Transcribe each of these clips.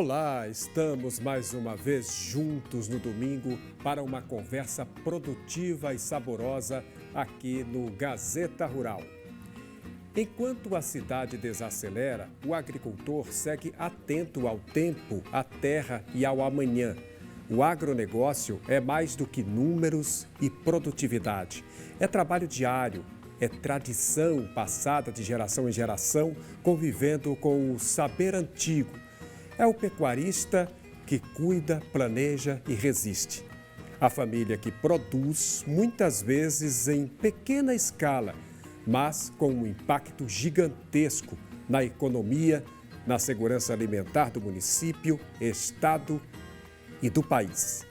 Olá, estamos mais uma vez juntos no domingo para uma conversa produtiva e saborosa aqui no Gazeta Rural. Enquanto a cidade desacelera, o agricultor segue atento ao tempo, à terra e ao amanhã. O agronegócio é mais do que números e produtividade. É trabalho diário, é tradição passada de geração em geração, convivendo com o saber antigo. É o pecuarista que cuida, planeja e resiste. A família que produz, muitas vezes em pequena escala, mas com um impacto gigantesco na economia, na segurança alimentar do município, estado e do país.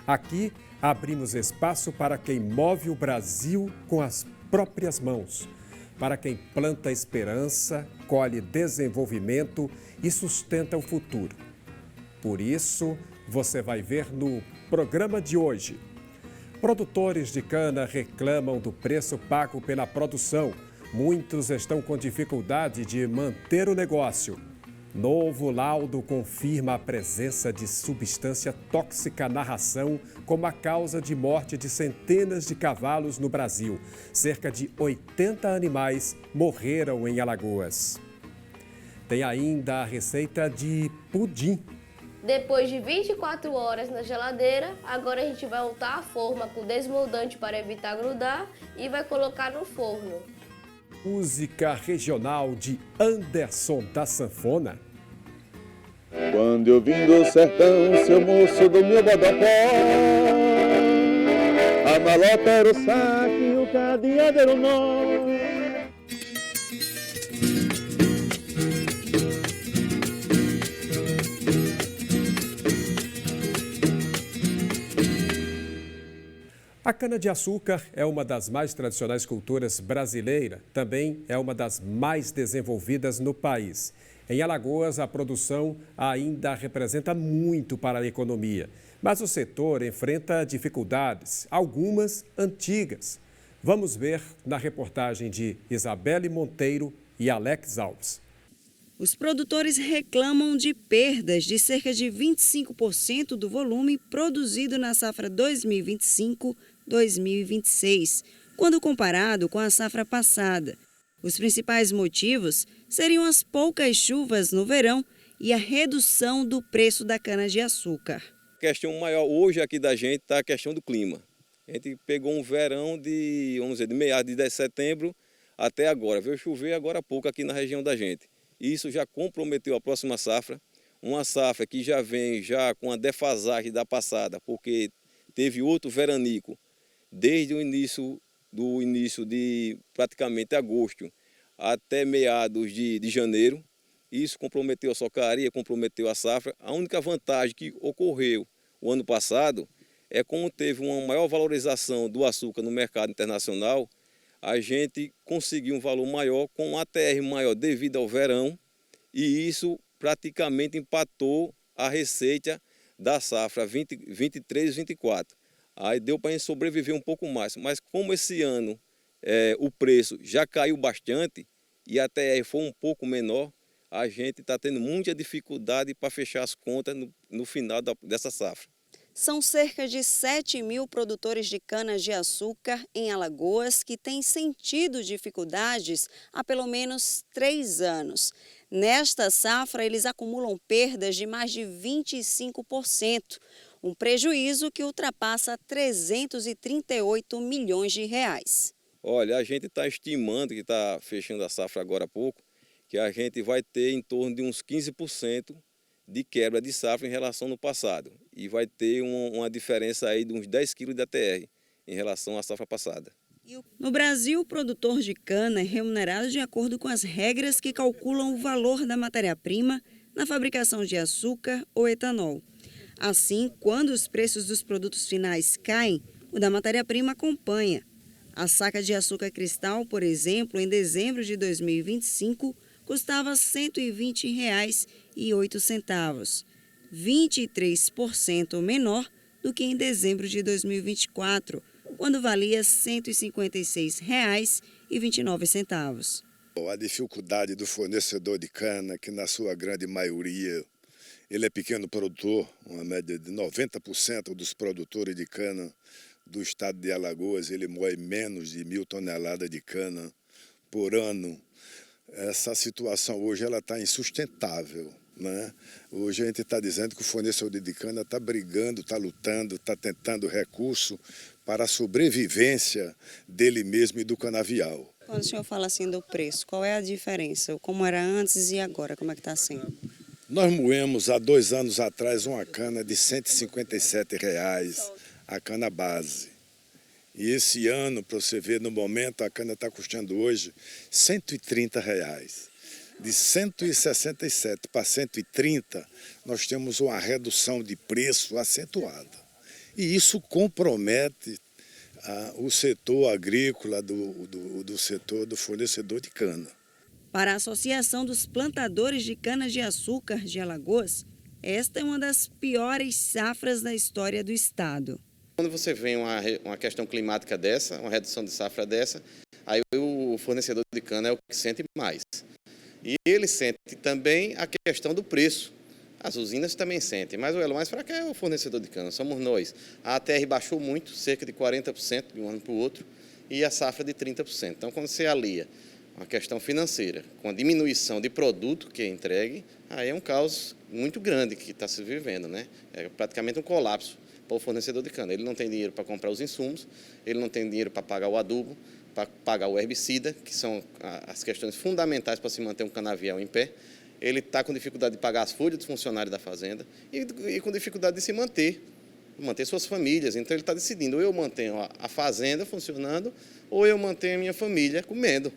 Aqui abrimos espaço para quem move o Brasil com as próprias mãos, para quem planta esperança, colhe desenvolvimento e sustenta o futuro. Por isso, você vai ver no programa de hoje. Produtores de cana reclamam do preço pago pela produção. Muitos estão com dificuldade de manter o negócio. Novo laudo confirma a presença de substância tóxica na ração como a causa de morte de centenas de cavalos no Brasil. Cerca de 80 animais morreram em Alagoas. Tem ainda a receita de pudim. Depois de 24 horas na geladeira, agora a gente vai untar a forma com desmoldante para evitar grudar e vai colocar no forno. Música regional de Anderson da Sanfona. Quando eu vim do sertão, seu moço do meu bodocó, a malota era o saque, o cadeado era o nó. A cana-de-açúcar é uma das mais tradicionais culturas brasileiras, também é uma das mais desenvolvidas no país. Em Alagoas, a produção ainda representa muito para a economia, mas o setor enfrenta dificuldades, algumas antigas. Vamos ver na reportagem de Isabelle Monteiro e Alex Alves. Os produtores reclamam de perdas de cerca de 25% do volume produzido na safra 2025-2026, quando comparado com a safra passada. Os principais motivos seriam as poucas chuvas no verão e a redução do preço da cana-de-açúcar. A questão maior hoje aqui da gente está a questão do clima. A gente pegou um verão de meados de setembro até agora. Veio chover agora há pouco aqui na região da gente. Isso já comprometeu a próxima safra, uma safra que já vem já com a defasagem da passada, porque teve outro veranico desde o início de praticamente agosto até meados de janeiro. Isso comprometeu a socaria, comprometeu a safra. A única vantagem que ocorreu o ano passado é como teve uma maior valorização do açúcar no mercado internacional, a gente conseguiu um valor maior com um ATR maior devido ao verão e isso praticamente empatou a receita da safra 23-24. Aí deu para a gente sobreviver um pouco mais, mas como esse ano o preço já caiu bastante e a ATR foi um pouco menor, a gente está tendo muita dificuldade para fechar as contas no final dessa safra. São cerca de 7 mil produtores de cana-de-açúcar em Alagoas que têm sentido dificuldades há pelo menos 3 anos. Nesta safra, eles acumulam perdas de mais de 25%, um prejuízo que ultrapassa 338 milhões de reais. Olha, a gente está estimando, que está fechando a safra agora há pouco, que a gente vai ter em torno de uns 15% de quebra de safra em relação ao passado. E vai ter uma diferença aí de uns 10 quilos de ATR em relação à safra passada. No Brasil, o produtor de cana é remunerado de acordo com as regras que calculam o valor da matéria-prima na fabricação de açúcar ou etanol. Assim, quando os preços dos produtos finais caem, o da matéria-prima acompanha. A saca de açúcar cristal, por exemplo, em dezembro de 2025, custava R$ 120,08, 23% menor do que em dezembro de 2024, quando valia R$ 156,29. A dificuldade do fornecedor de cana, que na sua grande maioria Ele é pequeno produtor, uma média de 90% dos produtores de cana do estado de Alagoas, ele moe menos de 1.000 toneladas de cana por ano. Essa situação hoje está insustentável, né? Hoje a gente está dizendo que o fornecedor de cana está brigando, está lutando, está tentando recurso para a sobrevivência dele mesmo e do canavial. Quando o senhor fala assim do preço, qual é a diferença? Como era antes e agora, como é que está sendo? Nós moemos há 2 anos atrás uma cana de R$ 157, a cana base. E esse ano, para você ver, no momento, a cana está custando hoje R$ 130. De 167 para 130, nós temos uma redução de preço acentuada. E isso compromete o setor agrícola do setor do fornecedor de cana. Para a Associação dos Plantadores de Cana-de-Açúcar de Alagoas, esta é uma das piores safras da história do estado. Quando você vê uma questão climática dessa, uma redução de safra dessa, aí o fornecedor de cana é o que sente mais. E ele sente também a questão do preço. As usinas também sentem, mas o elo mais fraco é o fornecedor de cana, somos nós. A ATR baixou muito, cerca de 40% de um ano para o outro, e a safra de 30%. Então, quando você alia uma questão financeira com a diminuição de produto que é entregue, aí é um caos muito grande que está se vivendo, né? É praticamente um colapso para o fornecedor de cana. Ele não tem dinheiro para comprar os insumos, ele não tem dinheiro para pagar o adubo, para pagar o herbicida, que são as questões fundamentais para se manter um canavial em pé. Ele está com dificuldade de pagar as folhas dos funcionários da fazenda e com dificuldade de se manter suas famílias. Então, ele está decidindo, ou eu mantenho a fazenda funcionando, ou eu mantenho a minha família comendo.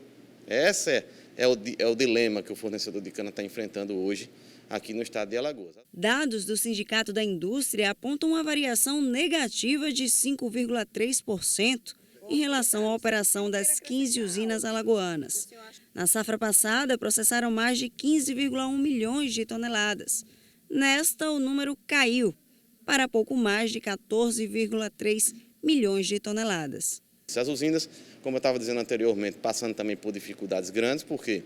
Esse é o dilema que o fornecedor de cana está enfrentando hoje aqui no estado de Alagoas. Dados do Sindicato da Indústria apontam uma variação negativa de 5,3% em relação à operação das 15 usinas alagoanas. Na safra passada, processaram mais de 15,1 milhões de toneladas. Nesta, o número caiu para pouco mais de 14,3 milhões de toneladas. As usinas, como eu estava dizendo anteriormente, passando também por dificuldades grandes, porque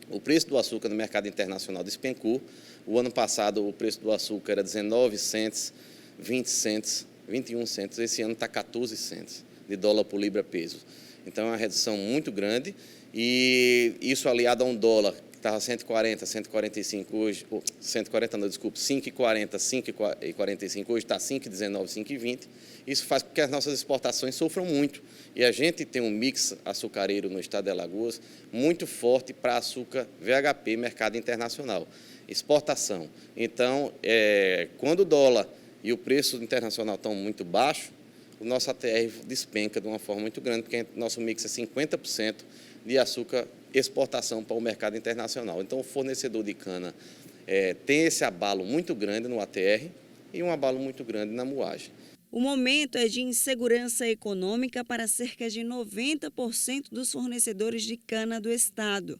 o preço do açúcar no mercado internacional despencou. O ano passado, o preço do açúcar era 19 cents, 20 cents, 21 cents. Esse ano está 14 cents de dólar por libra peso. Então, é uma redução muito grande. E isso aliado a um dólar que estava 140, 145 hoje, 140 não, desculpe, 5,40, 5,45, hoje está 5,19, 5,20. Isso faz com que as nossas exportações sofram muito. E a gente tem um mix açucareiro no estado de Alagoas muito forte para açúcar VHP, mercado internacional, exportação. Então, quando o dólar e o preço internacional estão muito baixos, o nosso ATR despenca de uma forma muito grande, porque nosso mix é 50% de açúcar exportação para o mercado internacional. Então, o fornecedor de cana tem esse abalo muito grande no ATR e um abalo muito grande na moagem. O momento é de insegurança econômica para cerca de 90% dos fornecedores de cana do estado.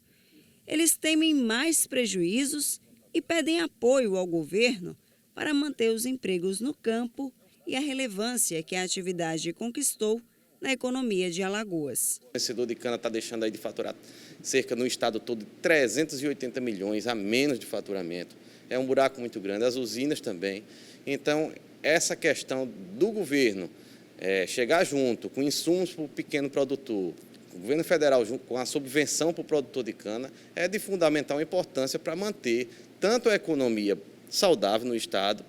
Eles temem mais prejuízos e pedem apoio ao governo para manter os empregos no campo e a relevância que a atividade conquistou na economia de Alagoas. O fornecedor de cana está deixando aí de faturar cerca no estado todo de 380 milhões a menos de faturamento. É um buraco muito grande, as usinas também. Então, essa questão do governo chegar junto com insumos para o pequeno produtor, o governo federal junto com a subvenção para o produtor de cana, é de fundamental importância para manter tanto a economia saudável no estado,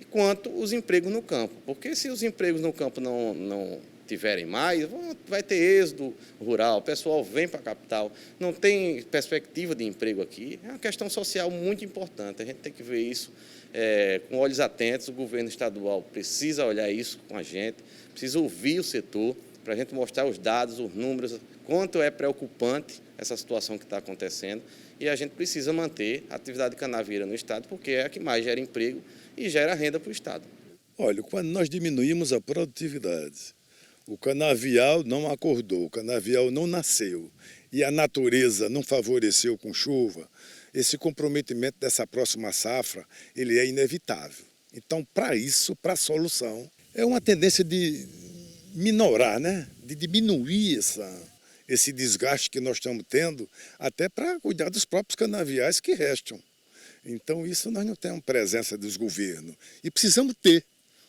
quanto os empregos no campo. Porque se os empregos no campo não tiverem mais, vai ter êxodo rural, o pessoal vem para a capital, não tem perspectiva de emprego aqui. É uma questão social muito importante, a gente tem que ver isso com olhos atentos. O governo estadual precisa olhar isso com a gente, precisa ouvir o setor, para a gente mostrar os dados, os números, quanto é preocupante essa situação que está acontecendo, e a gente precisa manter a atividade canavieira no estado, porque é a que mais gera emprego e gera renda para o estado. Olha, quando nós diminuímos a produtividade, o canavial não acordou, o canavial não nasceu e a natureza não favoreceu com chuva, esse comprometimento dessa próxima safra, ele é inevitável. Então, para isso, para a solução, é uma tendência de minorar, né? De diminuir esse desgaste que nós estamos tendo, até para cuidar dos próprios canaviais que restam. Então isso nós não temos presença dos governos. E precisamos ter.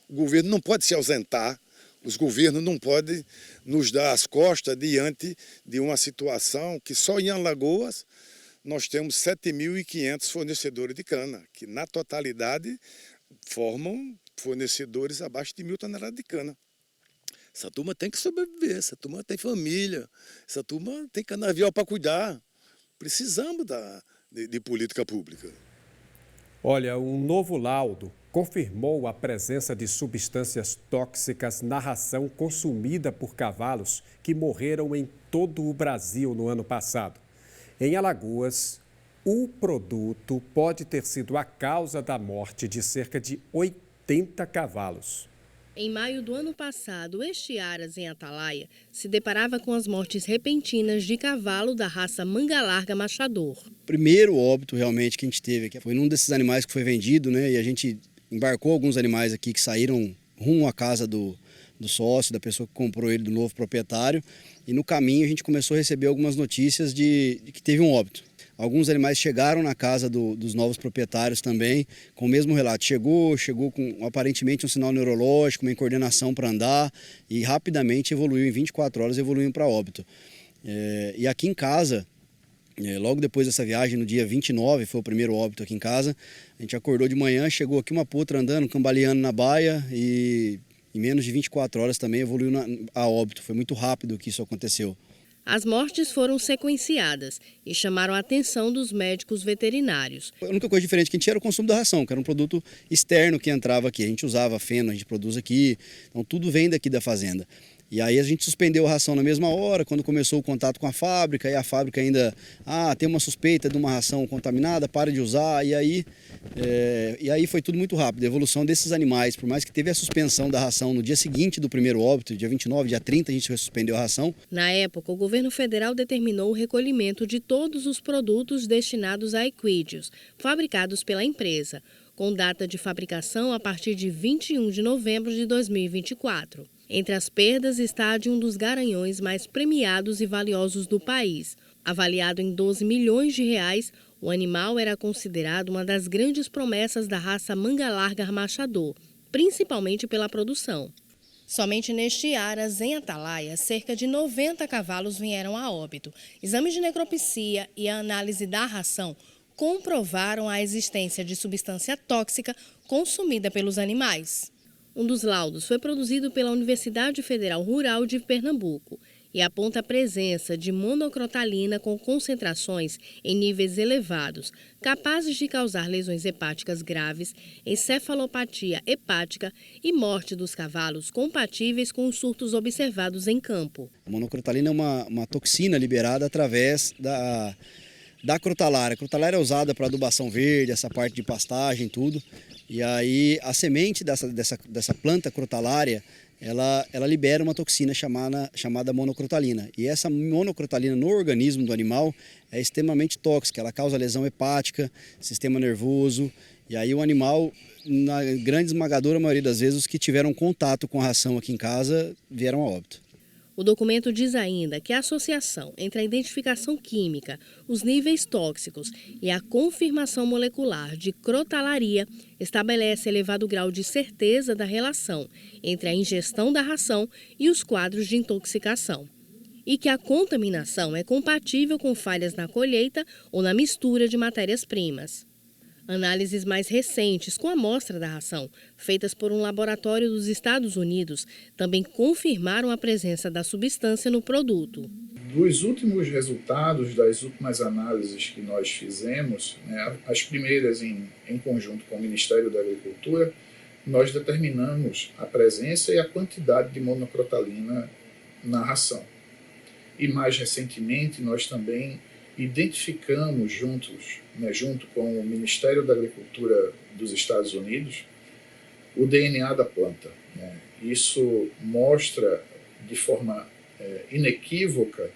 O governo não pode se ausentar, os governos não podem nos dar as costas diante de uma situação que só em Alagoas nós temos 7.500 fornecedores de cana, que na totalidade formam fornecedores abaixo de 1.000 toneladas de cana. Essa turma tem que sobreviver, essa turma tem família, essa turma tem canavial para cuidar. Precisamos de política pública. Olha, um novo laudo confirmou a presença de substâncias tóxicas na ração consumida por cavalos que morreram em todo o Brasil no ano passado. Em Alagoas, o produto pode ter sido a causa da morte de cerca de 80 cavalos. Em maio do ano passado, Estiaras, em Atalaia, se deparava com as mortes repentinas de cavalo da raça Manga Larga Machador. O primeiro óbito realmente que a gente teve aqui foi num desses animais que foi vendido, né? E a gente embarcou alguns animais aqui que saíram rumo à casa do sócio, da pessoa que comprou ele, do novo proprietário. E no caminho a gente começou a receber algumas notícias de que teve um óbito. Alguns animais chegaram na casa dos novos proprietários também, com o mesmo relato. Chegou com aparentemente um sinal neurológico, uma incoordenação para andar e rapidamente evoluiu, em 24 horas evoluiu para óbito. E aqui em casa, logo depois dessa viagem, no dia 29, foi o primeiro óbito aqui em casa, a gente acordou de manhã, chegou aqui uma potra andando, cambaleando na baia e em menos de 24 horas também evoluiu a óbito. Foi muito rápido que isso aconteceu. As mortes foram sequenciadas e chamaram a atenção dos médicos veterinários. A única coisa diferente que a gente era o consumo da ração, que era um produto externo que entrava aqui. A gente usava feno, a gente produz aqui, então tudo vem daqui da fazenda. E aí a gente suspendeu a ração na mesma hora, quando começou o contato com a fábrica, e a fábrica ainda, tem uma suspeita de uma ração contaminada, para de usar, e aí foi tudo muito rápido. A evolução desses animais, por mais que teve a suspensão da ração no dia seguinte do primeiro óbito, dia 29, dia 30, a gente suspendeu a ração. Na época, o governo federal determinou o recolhimento de todos os produtos destinados a equídeos, fabricados pela empresa, com data de fabricação a partir de 21 de novembro de 2024. Entre as perdas está a de um dos garanhões mais premiados e valiosos do país. Avaliado em 12 milhões de reais, o animal era considerado uma das grandes promessas da raça Manga Larga Machador, principalmente pela produção. Somente neste Aras, em Atalaia, cerca de 90 cavalos vieram a óbito. Exames de necropsia e a análise da ração comprovaram a existência de substância tóxica consumida pelos animais. Um dos laudos foi produzido pela Universidade Federal Rural de Pernambuco e aponta a presença de monocrotalina com concentrações em níveis elevados, capazes de causar lesões hepáticas graves, encefalopatia hepática e morte dos cavalos compatíveis com os surtos observados em campo. A monocrotalina é uma toxina liberada através da crotalária. A crotalária é usada para adubação verde, essa parte de pastagem, tudo. E aí a semente dessa planta crotalária, ela libera uma toxina chamada monocrotalina. E essa monocrotalina no organismo do animal é extremamente tóxica. Ela causa lesão hepática, sistema nervoso. E aí o animal, na grande esmagadora maioria das vezes, os que tiveram contato com a ração aqui em casa vieram a óbito. O documento diz ainda que a associação entre a identificação química, os níveis tóxicos e a confirmação molecular de crotalaria estabelece elevado grau de certeza da relação entre a ingestão da ração e os quadros de intoxicação. E que a contaminação é compatível com falhas na colheita ou na mistura de matérias-primas. Análises mais recentes com a amostra da ração, feitas por um laboratório dos Estados Unidos, também confirmaram a presença da substância no produto. Dos últimos resultados das últimas análises que nós fizemos, as primeiras em conjunto com o Ministério da Agricultura, nós determinamos a presença e a quantidade de monocrotalina na ração. E mais recentemente nós também identificamos junto com o Ministério da Agricultura dos Estados Unidos o DNA da planta. Isso mostra de forma inequívoca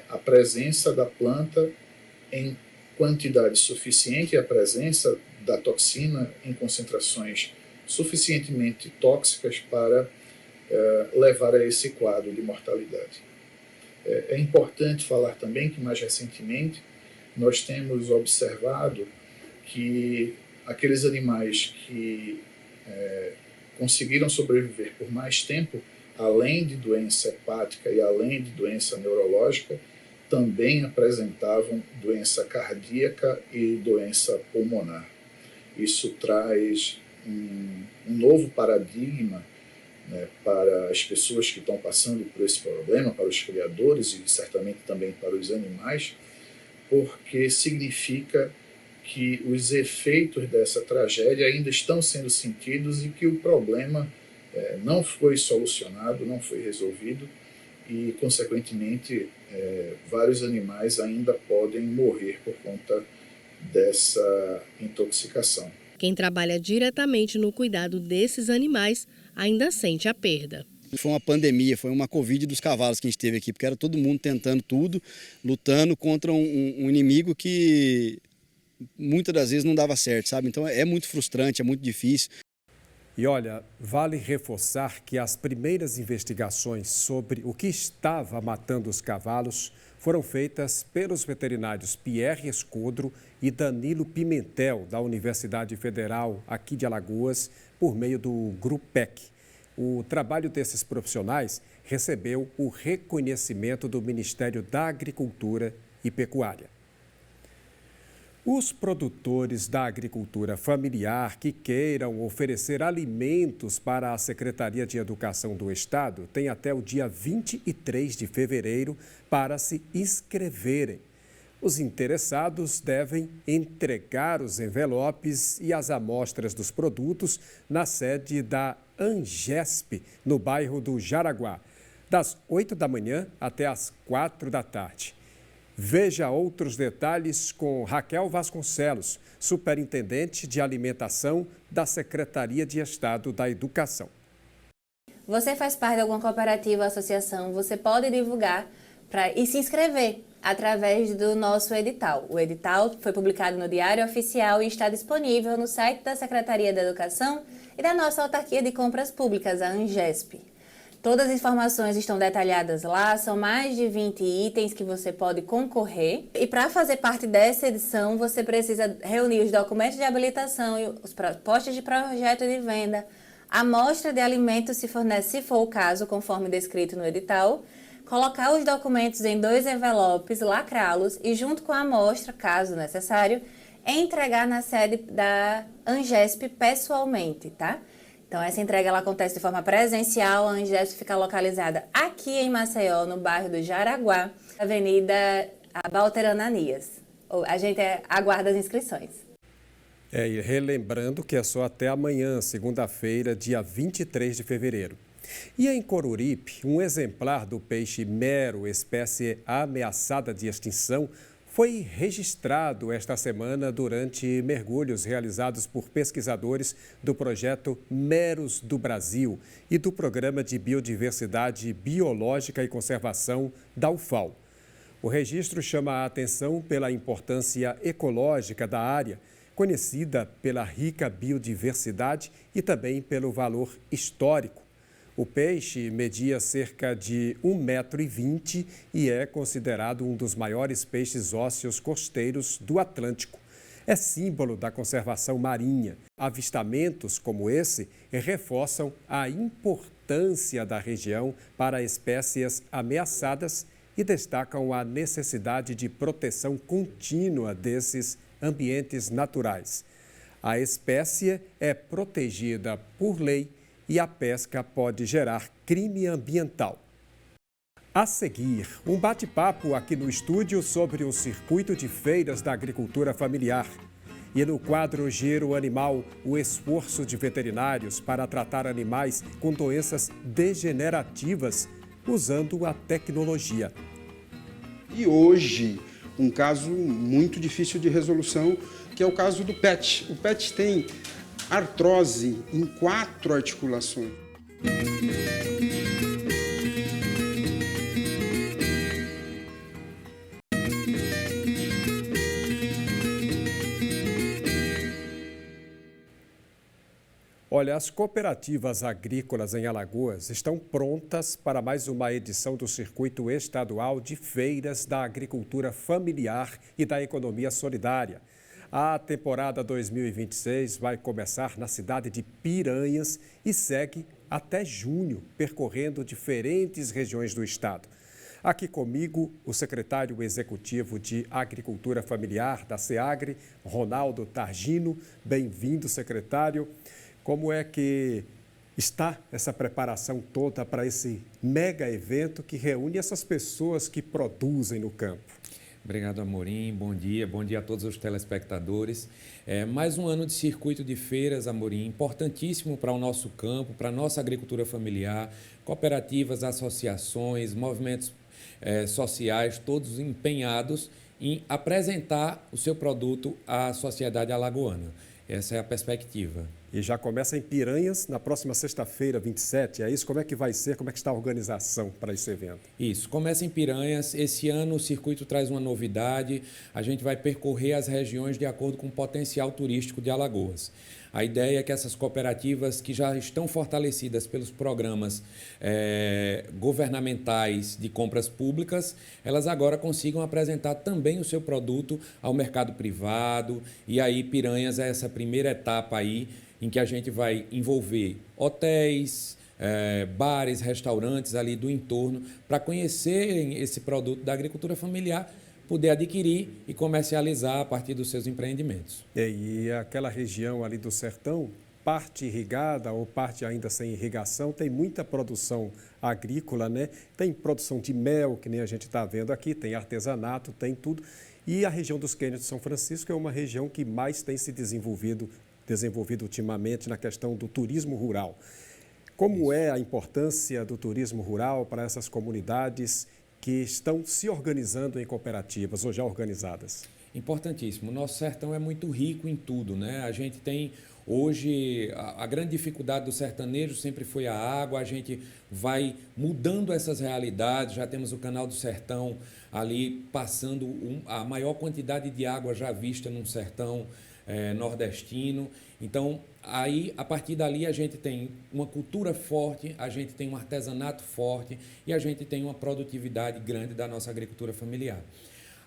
a presença da planta em quantidade suficiente e a presença da toxina em concentrações suficientemente tóxicas para levar a esse quadro de mortalidade. É importante falar também que, mais recentemente, nós temos observado que aqueles animais que conseguiram sobreviver por mais tempo, além de doença hepática e além de doença neurológica, também apresentavam doença cardíaca e doença pulmonar. Isso traz um novo paradigma, né, para as pessoas que estão passando por esse problema, para os criadores e certamente também para os animais, porque significa que os efeitos dessa tragédia ainda estão sendo sentidos e que o problema não foi solucionado, não foi resolvido e, consequentemente, vários animais ainda podem morrer por conta dessa intoxicação. Quem trabalha diretamente no cuidado desses animais ainda sente a perda. Foi uma pandemia, foi uma Covid dos cavalos que a gente teve aqui, porque era todo mundo tentando tudo, lutando contra um inimigo que muitas das vezes não dava certo, sabe? Então é muito frustrante, é muito difícil. E olha, vale reforçar que as primeiras investigações sobre o que estava matando os cavalos foram feitas pelos veterinários Pierre Escudro e Danilo Pimentel, da Universidade Federal aqui de Alagoas, por meio do GRUPEC. O trabalho desses profissionais recebeu o reconhecimento do Ministério da Agricultura e Pecuária. Os produtores da agricultura familiar que queiram oferecer alimentos para a Secretaria de Educação do Estado têm até o dia 23 de fevereiro para se inscreverem. Os interessados devem entregar os envelopes e as amostras dos produtos na sede da ANGESP, no bairro do Jaraguá, das 8 da manhã até as 4 da tarde. Veja outros detalhes com Raquel Vasconcelos, superintendente de alimentação da Secretaria de Estado da Educação. Você faz parte de alguma cooperativa ou associação, você pode divulgar e se inscrever através do nosso edital. O edital foi publicado no Diário Oficial e está disponível no site da Secretaria da Educação e da nossa autarquia de compras públicas, a ANGESP. Todas as informações estão detalhadas lá, são mais de 20 itens que você pode concorrer. E para fazer parte dessa edição, você precisa reunir os documentos de habilitação e os propostas de projeto de venda, a amostra de alimentos se fornece, se for o caso, conforme descrito no edital, colocar os documentos em 2 envelopes, lacrá-los e, junto com a amostra, caso necessário, entregar na sede da ANGESP pessoalmente, tá? Então, essa entrega ela acontece de forma presencial. A ANGESP fica localizada aqui em Maceió, no bairro do Jaraguá, Avenida Walter Ananias. A gente aguarda as inscrições. E relembrando que é só até amanhã, segunda-feira, dia 23 de fevereiro. E em Coruripe, um exemplar do peixe mero, espécie ameaçada de extinção, foi registrado esta semana durante mergulhos realizados por pesquisadores do projeto Meros do Brasil e do Programa de Biodiversidade Biológica e Conservação da UFAL. O registro chama a atenção pela importância ecológica da área, conhecida pela rica biodiversidade e também pelo valor histórico. O peixe media cerca de 1,20 m e é considerado um dos maiores peixes ósseos costeiros do Atlântico. É símbolo da conservação marinha. Avistamentos como esse reforçam a importância da região para espécies ameaçadas e destacam a necessidade de proteção contínua desses ambientes naturais. A espécie é protegida por lei e a pesca pode gerar crime ambiental. A seguir, um bate-papo aqui no estúdio sobre o circuito de feiras da agricultura familiar. E no quadro Giro Animal, o esforço de veterinários para tratar animais com doenças degenerativas usando a tecnologia. E hoje, um caso muito difícil de resolução, que é o caso do PET. O PET tem artrose em 4 articulações. Olha, as cooperativas agrícolas em Alagoas estão prontas para mais uma edição do Circuito Estadual de Feiras da Agricultura Familiar e da Economia Solidária. A temporada 2026 vai começar na cidade de Piranhas e segue até junho, percorrendo diferentes regiões do estado. Aqui comigo, o secretário executivo de Agricultura Familiar da SEAGRE, Ronaldo Targino. Bem-vindo, secretário. Como é que está essa preparação toda para esse mega evento que reúne essas pessoas que produzem no campo? Obrigado, Amorim. Bom dia a todos os telespectadores. Mais um ano de circuito de feiras, Amorim, importantíssimo para o nosso campo, para a nossa agricultura familiar, cooperativas, associações, movimentos sociais, todos empenhados em apresentar o seu produto à sociedade alagoana. Essa é a perspectiva. E já começa em Piranhas na próxima sexta-feira, 27, é isso? Como é que vai ser? Como é que está a organização para esse evento? Isso, começa em Piranhas. Esse ano o circuito traz uma novidade. A gente vai percorrer as regiões de acordo com o potencial turístico de Alagoas. A ideia é que essas cooperativas que já estão fortalecidas pelos programas governamentais de compras públicas, elas agora consigam apresentar também o seu produto ao mercado privado. E aí Piranhas é essa primeira etapa aí em que a gente vai envolver hotéis, bares, restaurantes ali do entorno para conhecerem esse produto da agricultura familiar, poder adquirir e comercializar a partir dos seus empreendimentos. E aquela região ali do sertão, parte irrigada ou parte ainda sem irrigação, tem muita produção agrícola, né? Tem produção de mel, que nem a gente está vendo aqui, tem artesanato, tem tudo. E a região dos Cânions de São Francisco é uma região que mais tem se desenvolvido ultimamente na questão do turismo rural. Como é a importância do turismo rural para essas comunidades que estão se organizando em cooperativas ou já organizadas? Importantíssimo. O nosso sertão é muito rico em tudo, né? A gente tem hoje, a grande dificuldade do sertanejo sempre foi a água. A gente vai mudando essas realidades. Já temos o Canal do Sertão ali passando a maior quantidade de água já vista num sertão nordestino. Então, aí, a partir dali, a gente tem uma cultura forte, a gente tem um artesanato forte e a gente tem uma produtividade grande da nossa agricultura familiar.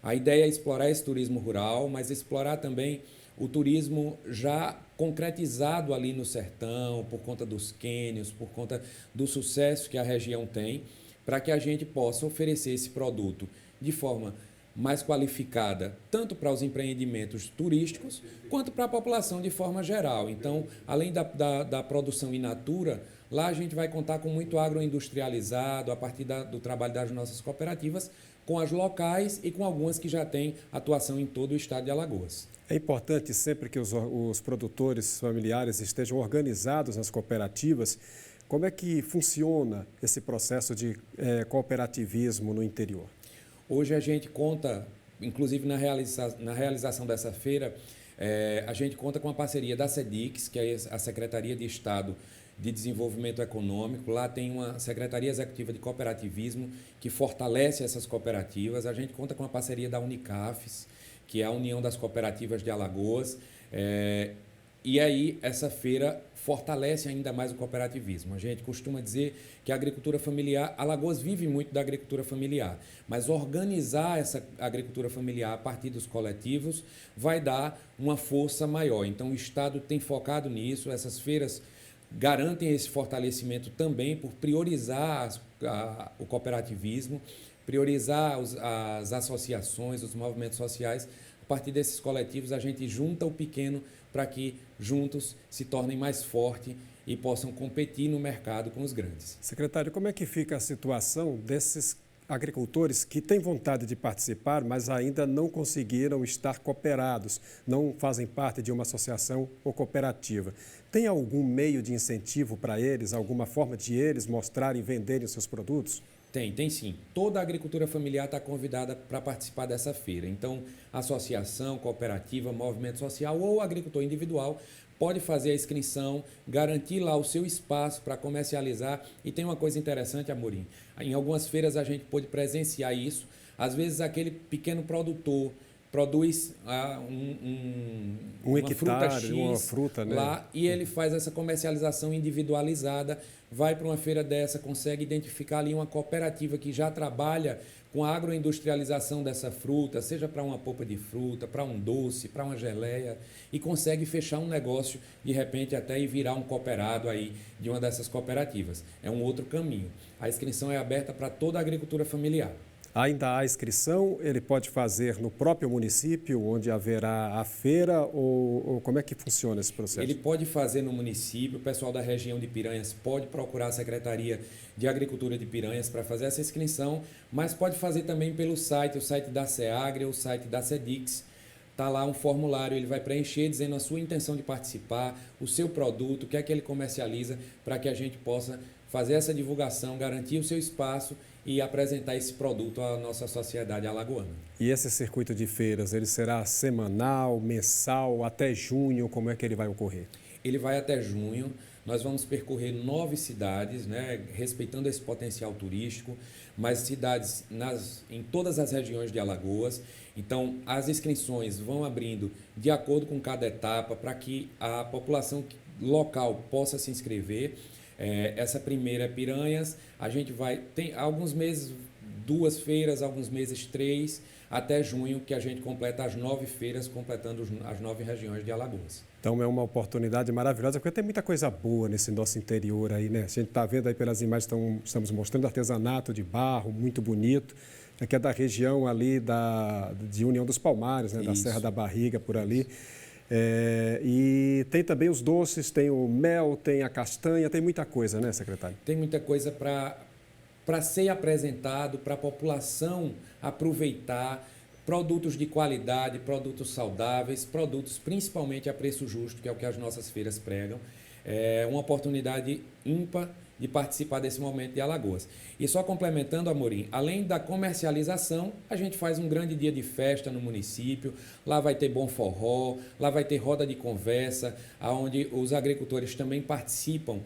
A ideia é explorar esse turismo rural, mas explorar também o turismo já concretizado ali no sertão, por conta dos cânions, por conta do sucesso que a região tem, para que a gente possa oferecer esse produto de forma mais qualificada, tanto para os empreendimentos turísticos, quanto para a população de forma geral. Então, além da produção in natura, lá a gente vai contar com muito agroindustrializado, a partir do trabalho das nossas cooperativas, com as locais e com algumas que já têm atuação em todo o estado de Alagoas. É importante sempre que os produtores familiares estejam organizados nas cooperativas. Como é que funciona esse processo de cooperativismo no interior? Hoje a gente conta, inclusive na realização dessa feira, a gente conta com a parceria da SEDICS, que é a Secretaria de Estado de Desenvolvimento Econômico. Lá tem uma Secretaria Executiva de Cooperativismo que fortalece essas cooperativas. A gente conta com a parceria da Unicafes, que é a União das Cooperativas de Alagoas. E aí essa feira fortalece ainda mais o cooperativismo. A gente costuma dizer que a agricultura familiar, Alagoas vive muito da agricultura familiar, mas organizar essa agricultura familiar a partir dos coletivos vai dar uma força maior. Então o Estado tem focado nisso, essas feiras garantem esse fortalecimento também por priorizar o cooperativismo, priorizar as associações, os movimentos sociais. A partir desses coletivos, a gente junta o pequeno para que juntos se tornem mais fortes e possam competir no mercado com os grandes. Secretário, como é que fica a situação desses agricultores que têm vontade de participar, mas ainda não conseguiram estar cooperados, não fazem parte de uma associação ou cooperativa? Tem algum meio de incentivo para eles, alguma forma de eles mostrarem e venderem os seus produtos? Tem sim. Toda a agricultura familiar está convidada para participar dessa feira. Então, associação, cooperativa, movimento social ou agricultor individual pode fazer a inscrição, garantir lá o seu espaço para comercializar. E tem uma coisa interessante, Amorim. Em algumas feiras a gente pôde presenciar isso. Às vezes aquele pequeno produtor produz um hectare, uma fruta, né? Lá, e ele faz essa comercialização individualizada, vai para uma feira dessa, consegue identificar ali uma cooperativa que já trabalha com a agroindustrialização dessa fruta, seja para uma polpa de fruta, para um doce, para uma geleia, e consegue fechar um negócio, de repente até ir virar um cooperado aí de uma dessas cooperativas. É um outro caminho. A inscrição é aberta para toda a agricultura familiar. Ainda há inscrição? Ele pode fazer no próprio município, onde haverá a feira, ou como é que funciona esse processo? Ele pode fazer no município, o pessoal da região de Piranhas pode procurar a Secretaria de Agricultura de Piranhas para fazer essa inscrição, mas pode fazer também pelo site, o site da SEAGRE, o site da SEDIX. Está lá um formulário, ele vai preencher dizendo a sua intenção de participar, o seu produto, o que é que ele comercializa, para que a gente possa fazer essa divulgação, garantir o seu espaço e apresentar esse produto à nossa sociedade alagoana. E esse circuito de feiras, ele será semanal, mensal, até junho? Como é que ele vai ocorrer? Ele vai até junho. Nós vamos percorrer 9 cidades, né, respeitando esse potencial turístico, mas cidades em todas as regiões de Alagoas. Então, as inscrições vão abrindo de acordo com cada etapa para que a população local possa se inscrever. Essa primeira é Piranhas, a gente tem alguns meses 2 feiras, alguns meses 3, até junho, que a gente completa as 9 feiras, completando as 9 regiões de Alagoas. Então é uma oportunidade maravilhosa, porque tem muita coisa boa nesse nosso interior aí, né? A gente está vendo aí pelas imagens que estamos mostrando, artesanato de barro, muito bonito, que é da região ali de União dos Palmares, né? Da Serra da Barriga, por ali. E tem também os doces, tem o mel, tem a castanha, tem muita coisa, né, secretário? Tem muita coisa para ser apresentado, para a população aproveitar, produtos de qualidade, produtos saudáveis, produtos principalmente a preço justo, que é o que as nossas feiras pregam. É uma oportunidade ímpar de participar desse momento de Alagoas. E só complementando, Amorim, além da comercialização, a gente faz um grande dia de festa no município, lá vai ter bom forró, lá vai ter roda de conversa, onde os agricultores também participam,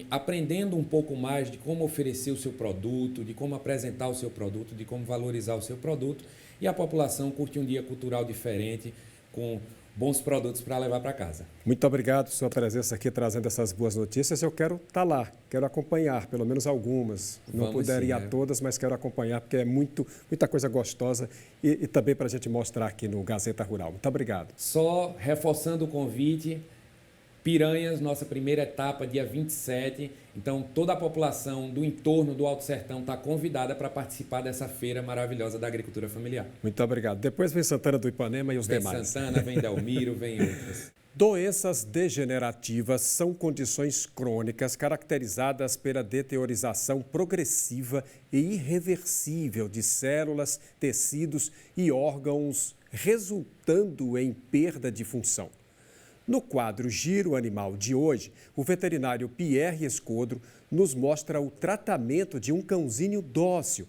aprendendo um pouco mais de como oferecer o seu produto, de como apresentar o seu produto, de como valorizar o seu produto, e a população curte um dia cultural diferente, com bons produtos para levar para casa. Muito obrigado por sua presença aqui, trazendo essas boas notícias. Eu quero estar lá, quero acompanhar, pelo menos algumas. Não puder ir a todas, mas quero acompanhar, porque é muita coisa gostosa e também para a gente mostrar aqui no Gazeta Rural. Muito obrigado. Só reforçando o convite, Piranhas, nossa primeira etapa, dia 27. Então, toda a população do entorno do Alto Sertão está convidada para participar dessa feira maravilhosa da agricultura familiar. Muito obrigado. Depois vem Santana do Ipanema e os demais. Vem Santana, vem Delmiro, vem outras. Doenças degenerativas são condições crônicas caracterizadas pela deteriorização progressiva e irreversível de células, tecidos e órgãos, resultando em perda de função. No quadro Giro Animal de hoje, o veterinário Pierre Escodro nos mostra o tratamento de um cãozinho dócil,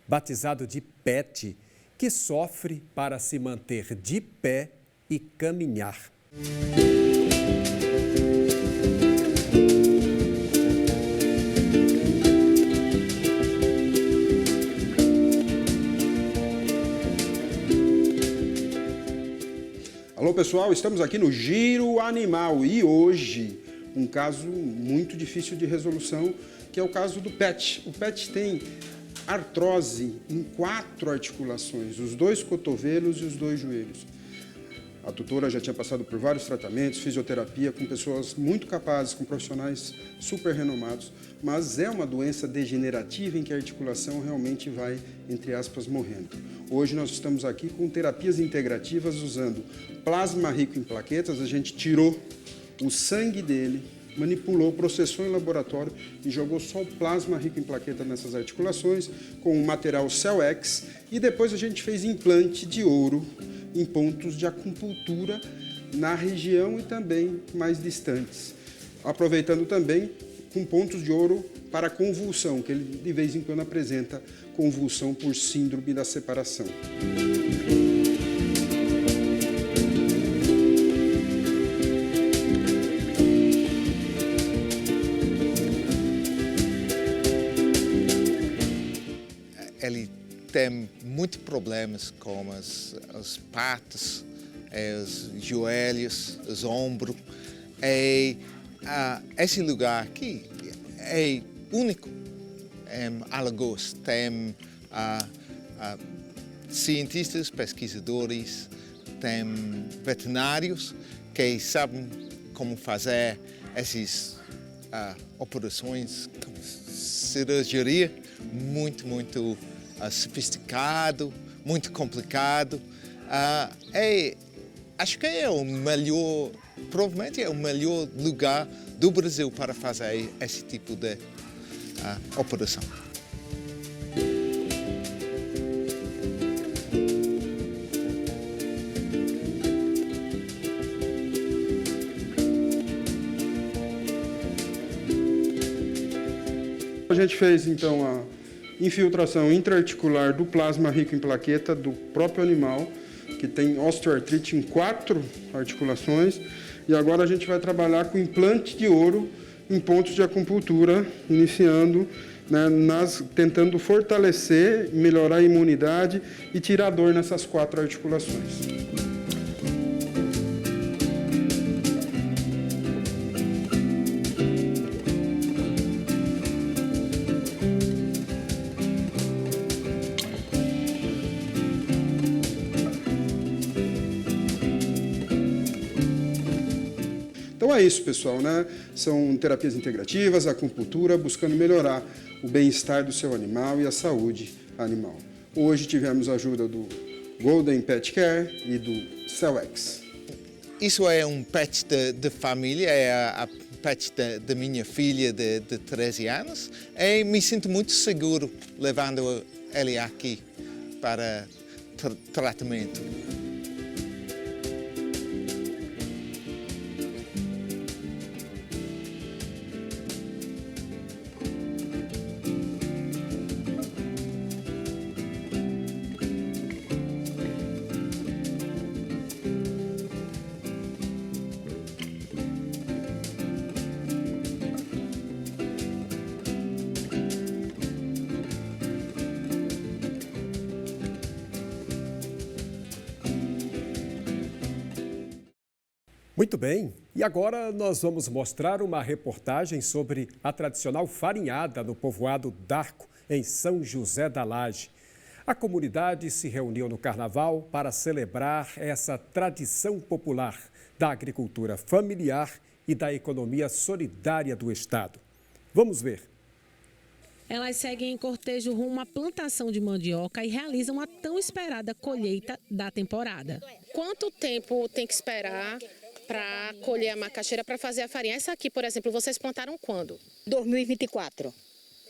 batizado de Pet, que sofre para se manter de pé e caminhar. Alô pessoal, estamos aqui no Giro Animal e hoje um caso muito difícil de resolução, que é o caso do Pet. O Pet tem artrose em 4 articulações, os 2 cotovelos e os 2 joelhos. A tutora já tinha passado por vários tratamentos, fisioterapia, com pessoas muito capazes, com profissionais super renomados, mas é uma doença degenerativa em que a articulação realmente vai, entre aspas, morrendo. Hoje nós estamos aqui com terapias integrativas usando plasma rico em plaquetas. A gente tirou o sangue dele, manipulou, processou em laboratório e jogou só o plasma rico em plaqueta nessas articulações com o material Cell-X, e depois a gente fez implante de ouro em pontos de acupuntura na região e também mais distantes, aproveitando também com pontos de ouro para convulsão, que ele de vez em quando apresenta convulsão por síndrome da separação. Ele tem muitos problemas como as patas, os joelhos, os ombros. Esse lugar aqui é único em Alagoas. Tem cientistas, pesquisadores, tem veterinários que sabem como fazer essas operações, cirurgia muito sofisticado, muito complicado. Acho que é o melhor, provavelmente é o melhor lugar do Brasil para fazer esse tipo de operação. A gente fez, então, a infiltração intraarticular do plasma rico em plaqueta do próprio animal, que tem osteoartrite em 4 articulações. E agora a gente vai trabalhar com implante de ouro em pontos de acupuntura, iniciando, né, tentando fortalecer, melhorar a imunidade e tirar a dor nessas 4 articulações. Então é isso, pessoal, né? São terapias integrativas, acupuntura, buscando melhorar o bem-estar do seu animal e a saúde animal. Hoje tivemos a ajuda do Golden Pet Care e do Cellex. Isso é um pet de família, é a pet da minha filha de 13 anos. E me sinto muito seguro levando ele aqui para tratamento. Muito bem, e agora nós vamos mostrar uma reportagem sobre a tradicional farinhada no povoado d'Arco, em São José da Laje. A comunidade se reuniu no carnaval para celebrar essa tradição popular da agricultura familiar e da economia solidária do estado. Vamos ver. Elas seguem em cortejo rumo à plantação de mandioca e realizam a tão esperada colheita da temporada. Quanto tempo tem que esperar para colher a macaxeira para fazer a farinha? Essa aqui, por exemplo, vocês plantaram quando? 2024.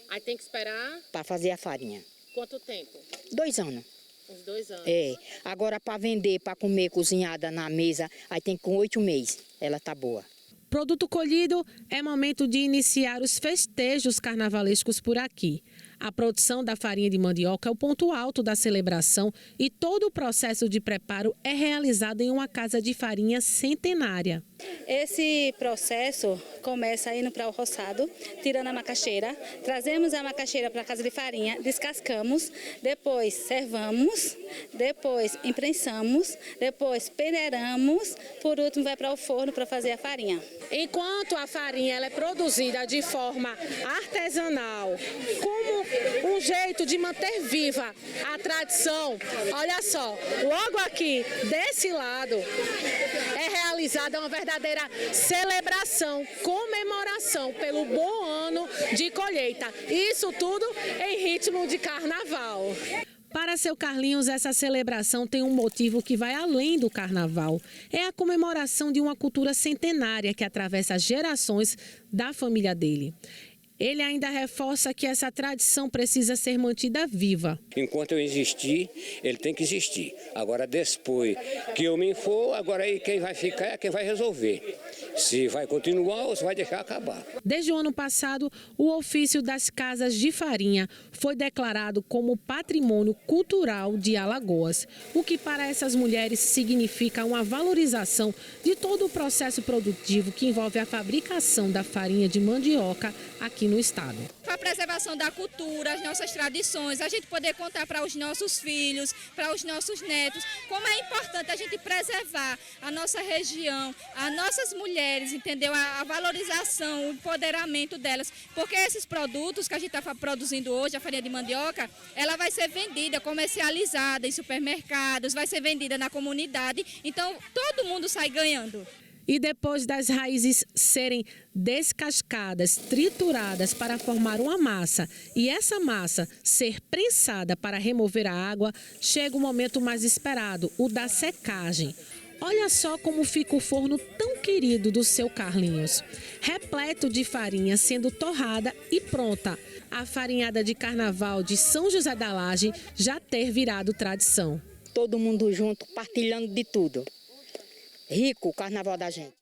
Aí tem que esperar? Para fazer a farinha. Quanto tempo? 2 anos. Uns 2 anos. É. Agora para vender, para comer cozinhada na mesa, aí tem com 8 meses. Ela tá boa. Produto colhido, é momento de iniciar os festejos carnavalescos por aqui. A produção da farinha de mandioca é o ponto alto da celebração e todo o processo de preparo é realizado em uma casa de farinha centenária. Esse processo começa indo para o roçado, tirando a macaxeira, trazemos a macaxeira para a casa de farinha, descascamos, depois servamos, depois imprensamos, depois peneiramos, por último vai para o forno para fazer a farinha. Enquanto a farinha ela é produzida de forma artesanal, como um jeito de manter viva a tradição, olha só, logo aqui desse lado é realizada uma verdadeira celebração, comemoração pelo bom ano de colheita. Isso tudo em ritmo de carnaval. Para seu Carlinhos, essa celebração tem um motivo que vai além do carnaval. É a comemoração de uma cultura centenária que atravessa gerações da família dele. Ele ainda reforça que essa tradição precisa ser mantida viva. Enquanto eu existir, ele tem que existir. Agora, depois que eu me for, agora aí quem vai ficar é quem vai resolver. Se vai continuar ou se vai deixar acabar. Desde o ano passado, o ofício das casas de farinha foi declarado como patrimônio cultural de Alagoas, o que para essas mulheres significa uma valorização de todo o processo produtivo que envolve a fabricação da farinha de mandioca aqui no estado. com a preservação da cultura, as nossas tradições, a gente poder contar para os nossos filhos, para os nossos netos, como é importante a gente preservar a nossa região, as nossas mulheres, entendeu? A valorização, o empoderamento delas, porque esses produtos que a gente está produzindo hoje, a farinha de mandioca, ela vai ser vendida, comercializada em supermercados, vai ser vendida na comunidade, então todo mundo sai ganhando. E depois das raízes serem descascadas, trituradas para formar uma massa e essa massa ser prensada para remover a água, chega o momento mais esperado, o da secagem. Olha só como fica o forno tão querido do seu Carlinhos. Repleto de farinha sendo torrada e pronta. A farinhada de carnaval de São José da Laje já ter virado tradição. Todo mundo junto, partilhando de tudo. Rico o carnaval da gente.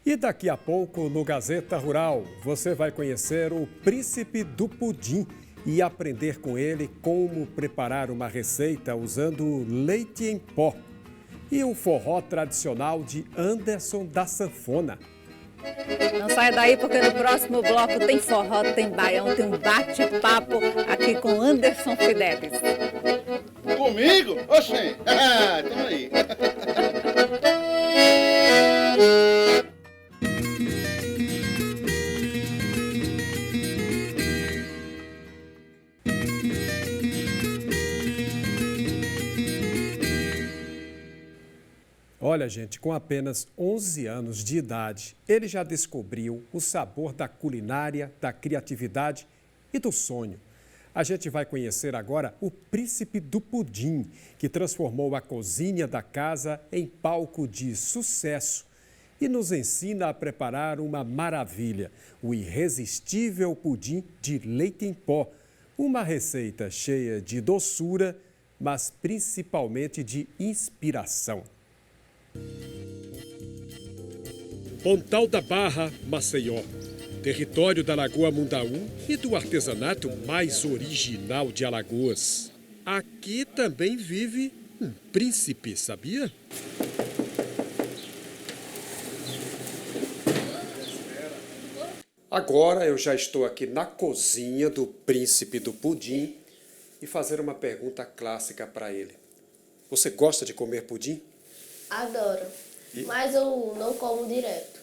E daqui a pouco, no Gazeta Rural, você vai conhecer o príncipe do pudim e aprender com ele como preparar uma receita usando leite em pó. E o forró tradicional de Anderson da Sanfona. Não saia daí porque no próximo bloco tem forró, tem baião, tem um bate-papo aqui com Anderson Fidelis. Comigo? Oxê! Tamo aí. Olha, gente, com apenas 11 anos de idade, ele já descobriu o sabor da culinária, da criatividade e do sonho. A gente vai conhecer agora o príncipe do pudim, que transformou a cozinha da casa em palco de sucesso e nos ensina a preparar uma maravilha, o irresistível pudim de leite em pó, uma receita cheia de doçura, mas principalmente de inspiração. Pontal da Barra, Maceió, território da Lagoa Mundaú e do artesanato mais original de Alagoas. Aqui também vive um príncipe, sabia? Agora eu já estou aqui na cozinha do príncipe do pudim e fazer uma pergunta clássica para ele. Você gosta de comer pudim? Adoro, mas eu não como direto.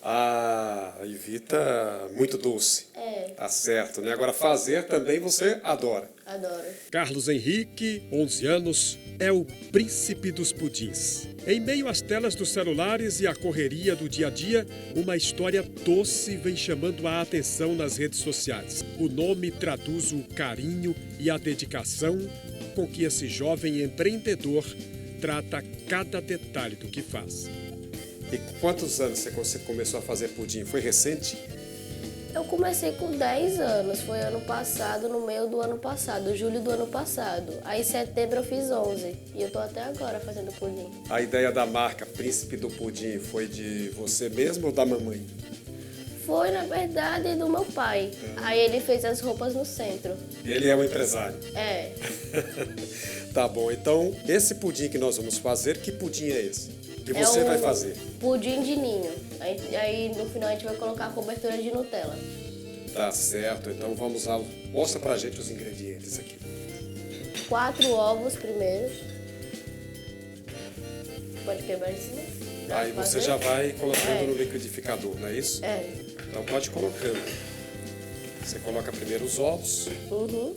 Ah, evita muito doce. É. Tá certo, né? Agora fazer também você adora. Adoro. Carlos Henrique, 11 anos, é o príncipe dos pudins. Em meio às telas dos celulares e à correria do dia a dia, uma história doce vem chamando a atenção nas redes sociais. O nome traduz o carinho e a dedicação com que esse jovem empreendedor trata cada detalhe do que faz. E quantos anos você começou a fazer pudim? Foi recente? Eu comecei com 10 anos, foi ano passado, no meio do ano passado, julho do ano passado. Aí em setembro eu fiz 11 e eu tô até agora fazendo pudim. A ideia da marca Príncipe do Pudim foi de você mesmo ou da mamãe? Foi, na verdade, do meu pai. Aí ele fez as roupas no centro. Ele é o empresário? É. Tá bom, então esse pudim que nós vamos fazer, que pudim é esse? Que você vai fazer? Pudim de ninho. Aí no final a gente vai colocar a cobertura de Nutella. Tá certo, então vamos lá. Mostra pra gente os ingredientes aqui. 4 ovos primeiro. Pode quebrar em cima. Aí você já vai colocando no liquidificador, não é isso? É. Então pode ir colocando. Você coloca primeiro os ovos. Uhum.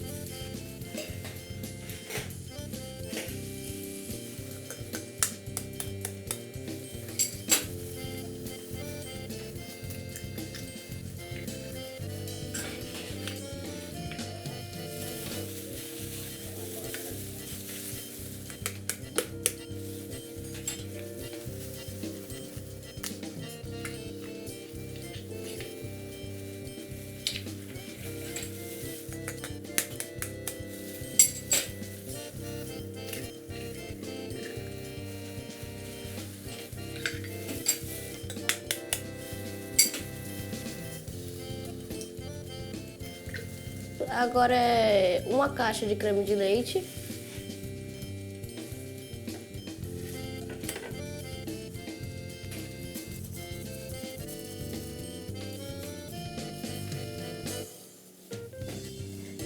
Agora é uma caixa de creme de leite.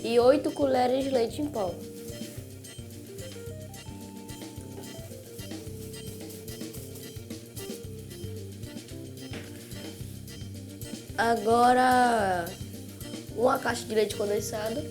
E 8 colheres de leite em pó. Agora, uma caixa de leite condensado.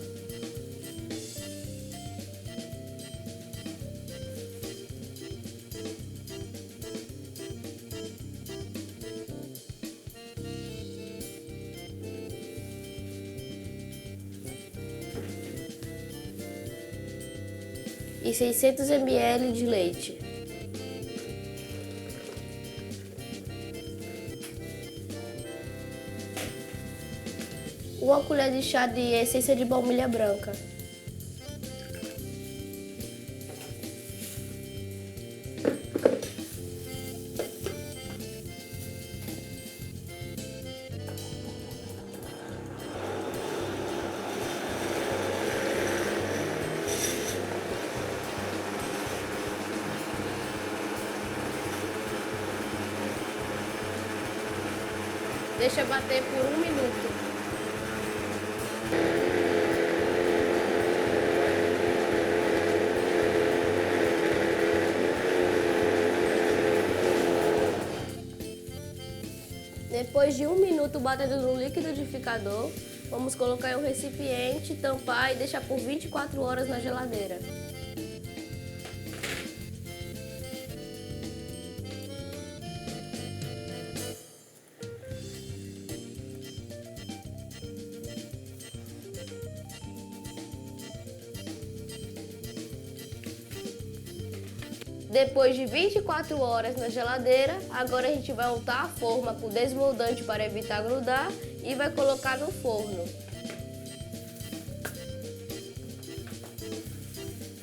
E 600 ml de leite. Uma colher de chá de essência de baunilha branca. Deixa bater por 1 minuto. Depois de 1 minuto batendo no liquidificador, vamos colocar em um recipiente, tampar e deixar por 24 horas na geladeira. Depois de 24 horas na geladeira, agora a gente vai untar a forma com desmoldante para evitar grudar e vai colocar no forno.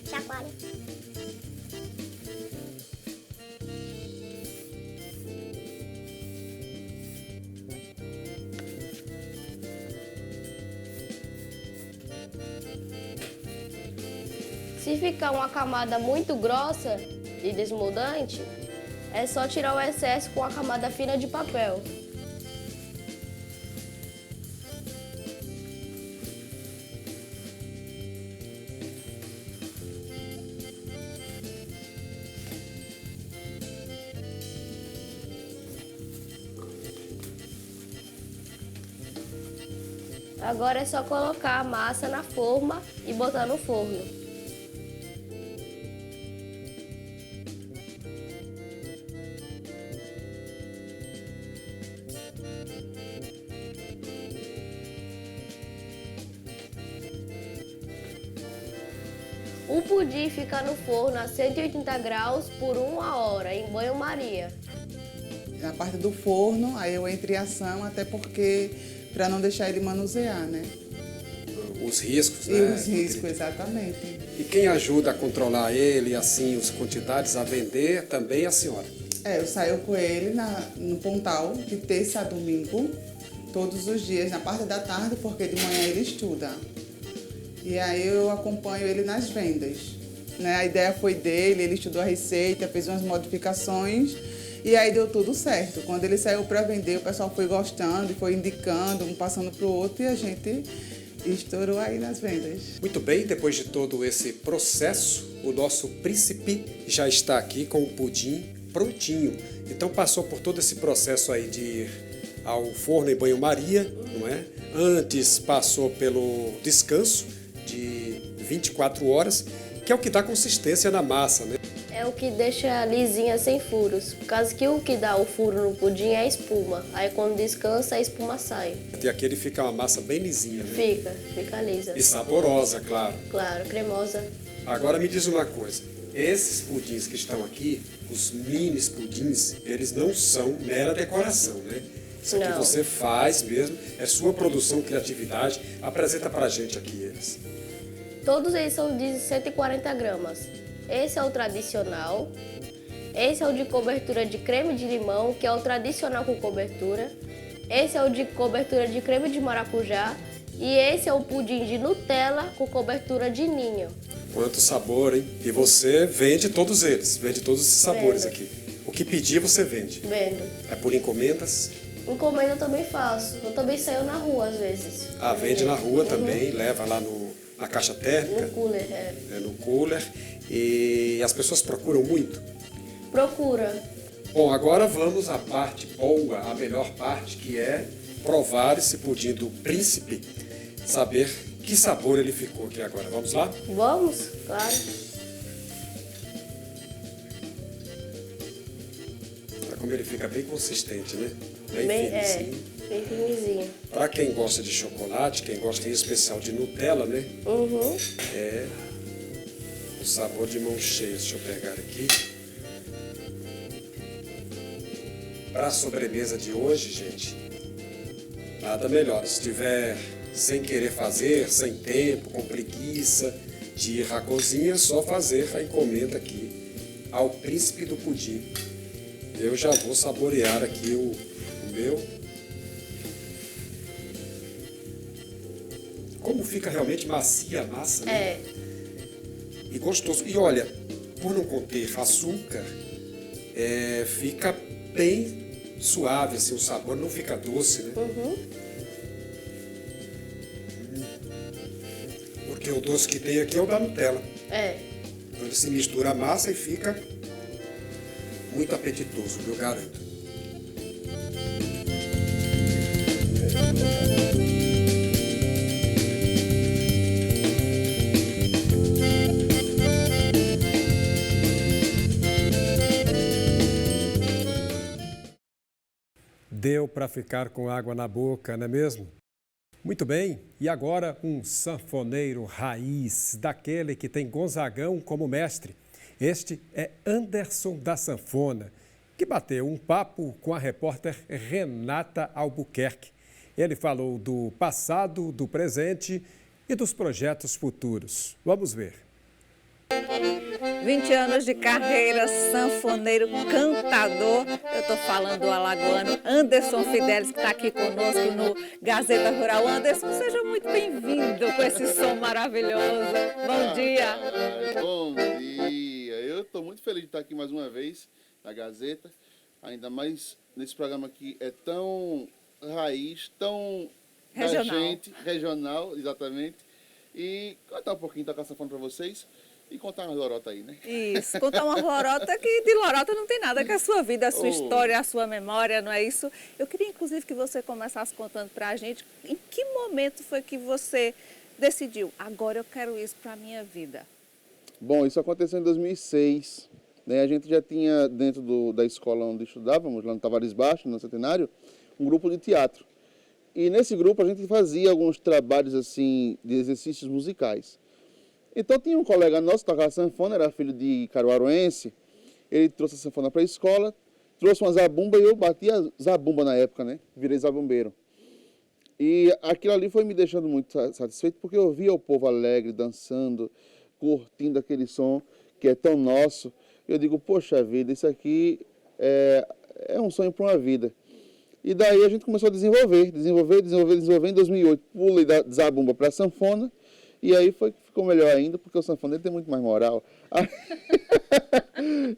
Chacoalha. Se ficar uma camada muito grossa e desmoldante, é só tirar o excesso com a camada fina de papel. Agora é só colocar a massa na forma e botar no forno. O pudim fica no forno a 180 graus por 1 hora, em banho-maria. Na parte do forno, aí eu entro em ação, até porque, para não deixar ele manusear, né? Os riscos, né? E os riscos, exatamente. E quem ajuda a controlar ele, assim, as quantidades, a vender, também é a senhora? Eu saio com ele no pontal, de terça a domingo, todos os dias, na parte da tarde, porque de manhã ele estuda. E aí eu acompanho ele nas vendas. Né? A ideia foi dele, ele estudou a receita, fez umas modificações e aí deu tudo certo. Quando ele saiu para vender, o pessoal foi gostando e foi indicando, um passando para o outro e a gente estourou aí nas vendas. Muito bem, depois de todo esse processo, o nosso príncipe já está aqui com o pudim prontinho. Então passou por todo esse processo aí de ir ao forno em banho-maria, não é? Antes passou pelo descanso de 24 horas, que é o que dá consistência na massa, né? É o que deixa lisinha sem furos, por causa que o que dá o furo no pudim é a espuma. Aí quando descansa, a espuma sai. E aqui ele fica uma massa bem lisinha, né? Fica lisa. E saborosa, claro. Claro, cremosa. Agora me diz uma coisa, esses pudins que estão aqui, os minis pudins, eles não são mera decoração, né? Isso aqui você faz mesmo, é sua produção, criatividade. Apresenta pra gente aqui eles. Todos eles são de 140 gramas. Esse é o tradicional. Esse é o de cobertura de creme de limão, que é o tradicional com cobertura. Esse é o de cobertura de creme de maracujá. E esse é o pudim de Nutella com cobertura de ninho. Quanto sabor, hein? E você vende todos eles, vende todos esses sabores aqui. O que pedir você vende? Vendo. É por encomendas? Encomenda eu também faço. Eu também saio na rua às vezes. Ah, vende na rua também, leva lá na caixa térmica? No cooler, no cooler. E as pessoas procuram muito? Procura. Bom, agora vamos à parte boa, a melhor parte, que é provar esse pudim do Príncipe, saber que sabor ele ficou aqui agora. Vamos lá? Vamos, claro. Olha como ele fica bem consistente, né? Bem firmezinho. Para quem gosta de chocolate, quem gosta em especial de Nutella, né? Uhum. É o sabor de mão cheia. Deixa eu pegar aqui. Para a sobremesa de hoje, gente, nada melhor. Se tiver sem querer fazer, sem tempo, com preguiça de ir à cozinha, só fazer a encomenda aqui ao Príncipe do Pudim. Eu já vou saborear aqui o meu. Como fica realmente macia a massa, né? E gostoso. E olha, por não conter açúcar, fica bem suave, assim, o sabor não fica doce, né? Uhum. Porque o doce que tem aqui é o da Nutella. Então ele se mistura a massa e fica muito apetitoso, eu garanto. Deu para ficar com água na boca, não é mesmo? Muito bem, e agora um sanfoneiro raiz, daquele que tem Gonzagão como mestre. Este é Anderson da Sanfona, que bateu um papo com a repórter Renata Albuquerque. Ele falou do passado, do presente e dos projetos futuros. Vamos ver. 20 anos de carreira, sanfoneiro, cantador. Eu estou falando do alagoano Anderson Fidelis, que está aqui conosco no Gazeta Rural. Anderson, seja muito bem-vindo com esse som maravilhoso. Bom dia. Bom dia. Eu estou muito feliz de estar aqui mais uma vez na Gazeta. Ainda mais nesse programa que é tão raiz, tão regional. Da gente, regional, exatamente. E contar um pouquinho da sanfona para vocês. E contar uma lorota aí, né? Isso, contar uma lorota que de lorota não tem nada, que é a sua vida, a sua história, a sua memória, não é isso? Eu queria, inclusive, que você começasse contando pra gente em que momento foi que você decidiu, agora eu quero isso pra minha vida. Bom, isso aconteceu em 2006, né? A gente já tinha, dentro da escola onde estudávamos, lá no Tavares Baixo, no Centenário, um grupo de teatro. E nesse grupo a gente fazia alguns trabalhos, assim, de exercícios musicais. Então tinha um colega nosso que tocava sanfona, era filho de caruaruense, ele trouxe a sanfona para a escola, trouxe uma zabumba e eu batia zabumba na época, né? Virei zabumbeiro. E aquilo ali foi me deixando muito satisfeito, porque eu via o povo alegre, dançando, curtindo aquele som que é tão nosso. Eu digo, poxa vida, isso aqui é um sonho para uma vida. E daí a gente começou a desenvolver. Em 2008, pulei da zabumba para a sanfona. E aí ficou melhor ainda, porque o sanfoneiro tem muito mais moral.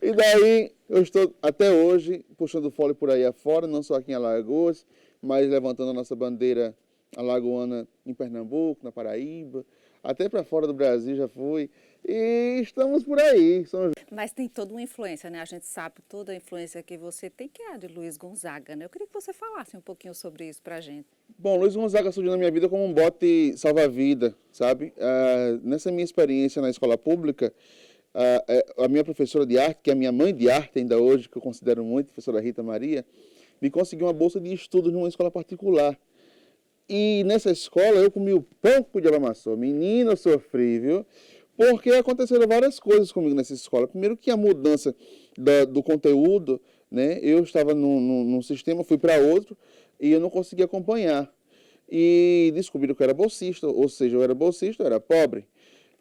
E daí eu estou até hoje puxando fole por aí afora, não só aqui em Alagoas, mas levantando a nossa bandeira alagoana em Pernambuco, na Paraíba, até para fora do Brasil já fui. E estamos por aí. Mas tem toda uma influência, né? A gente sabe toda a influência que você tem, que é a de Luiz Gonzaga, né? Eu queria que você falasse um pouquinho sobre isso pra gente. Bom, Luiz Gonzaga surgiu na minha vida como um bote salva-vida, sabe? Nessa minha experiência na escola pública, a minha professora de arte, que é a minha mãe de arte ainda hoje, que eu considero muito, a professora Rita Maria, me conseguiu uma bolsa de estudos numa escola particular. E nessa escola eu comi o pão que o diabo amassou. Menina, eu sofri, viu? Porque aconteceram várias coisas comigo nessa escola. Primeiro que a mudança do conteúdo, né? Eu estava num sistema, fui para outro e eu não conseguia acompanhar. E descobriram que eu era bolsista, ou seja, eu era bolsista, eu era pobre.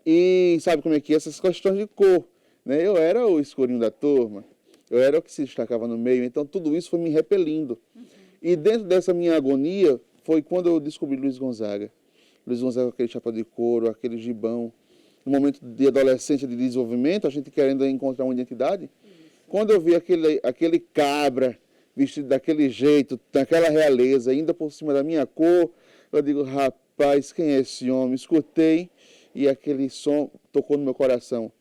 E sabe como é que é? Essas questões de cor, né? Eu era o escurinho da turma, eu era o que se destacava no meio, então tudo isso foi me repelindo. E dentro dessa minha agonia foi quando eu descobri Luiz Gonzaga. Luiz Gonzaga com aquele chapéu de couro, aquele gibão. No momento de adolescência, de desenvolvimento, a gente querendo encontrar uma identidade. Quando eu vi aquele cabra vestido daquele jeito, daquela realeza, ainda por cima da minha cor, eu digo, rapaz, quem é esse homem? Escutei e aquele som tocou no meu coração.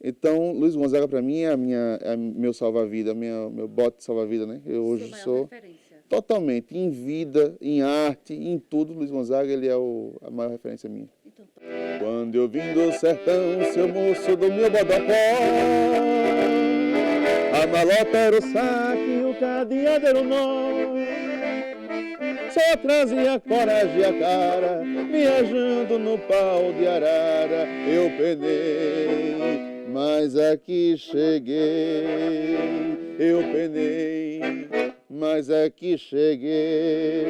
Então, Luiz Gonzaga para mim é meu salva-vida, meu bote salva-vida, né? Eu hoje sou totalmente, em vida, em arte, em tudo, Luiz Gonzaga, ele é a maior referência minha. Quando eu vim do sertão, seu moço do meu bodocó, a malota era o saque, o cadeado era o nó. Só trazia coragem a cara, viajando no pau de arara, eu penei, mas aqui cheguei. Eu penei, mas aqui cheguei.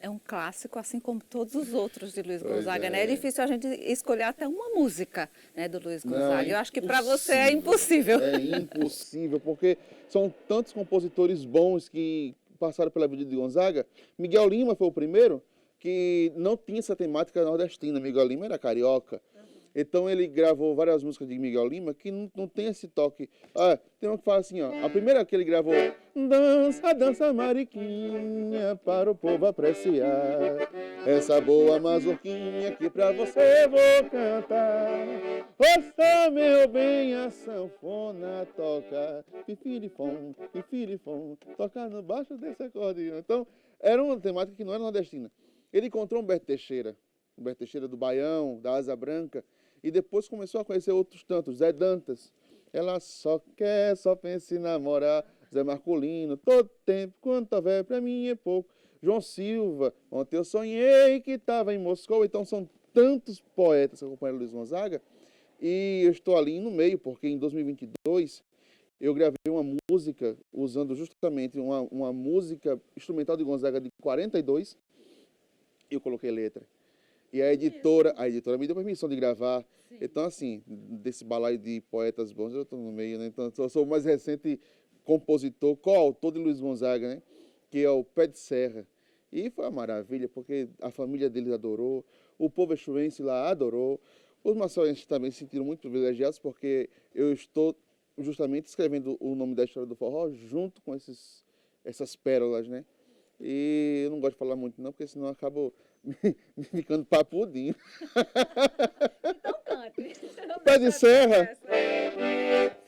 É um clássico, assim como todos os outros de Luiz Gonzaga, né? É difícil a gente escolher até uma música, né, do Luiz Gonzaga. Não, eu acho que para você é impossível. É impossível, porque são tantos compositores bons que passaram pela vida de Gonzaga. Miguel Lima foi o primeiro que não tinha essa temática nordestina. Miguel Lima era carioca. Então ele gravou várias músicas de Miguel Lima que não tem esse toque. Tem uma que fala assim, ó. A primeira que ele gravou, dança, dança mariquinha, para o povo apreciar. Essa boa mazurquinha que pra você vou cantar. Ouça, meu bem, a sanfona toca. Pifirifom, pifirifom, toca no baixo desse acordeão. Então, era uma temática que não era nordestina. Ele encontrou Humberto Teixeira do Baião, da Asa Branca, e depois começou a conhecer outros tantos, Zé Dantas. Ela só pensa em namorar, Zé Marcolino, todo tempo, quanto houver, pra mim é pouco. João Silva, ontem eu sonhei que estava em Moscou. Então são tantos poetas que acompanham Luiz Gonzaga, e eu estou ali no meio, porque em 2022 eu gravei uma música usando justamente uma música instrumental de Gonzaga de 42, e eu coloquei letra. E a editora me deu permissão de gravar. Sim. Então, assim, desse balaio de poetas bons, eu estou no meio, né? Então, eu sou o mais recente compositor, coautor de Luiz Gonzaga, né? Que é o Pé de Serra. E foi uma maravilha, porque a família dele adorou, o povo exuense lá adorou, os maçoenses também se sentiram muito privilegiados, porque eu estou justamente escrevendo o nome da história do forró junto com essas pérolas, né? E eu não gosto de falar muito não, porque senão eu acabo ficando papudinho. Então cante. Pé de Serra.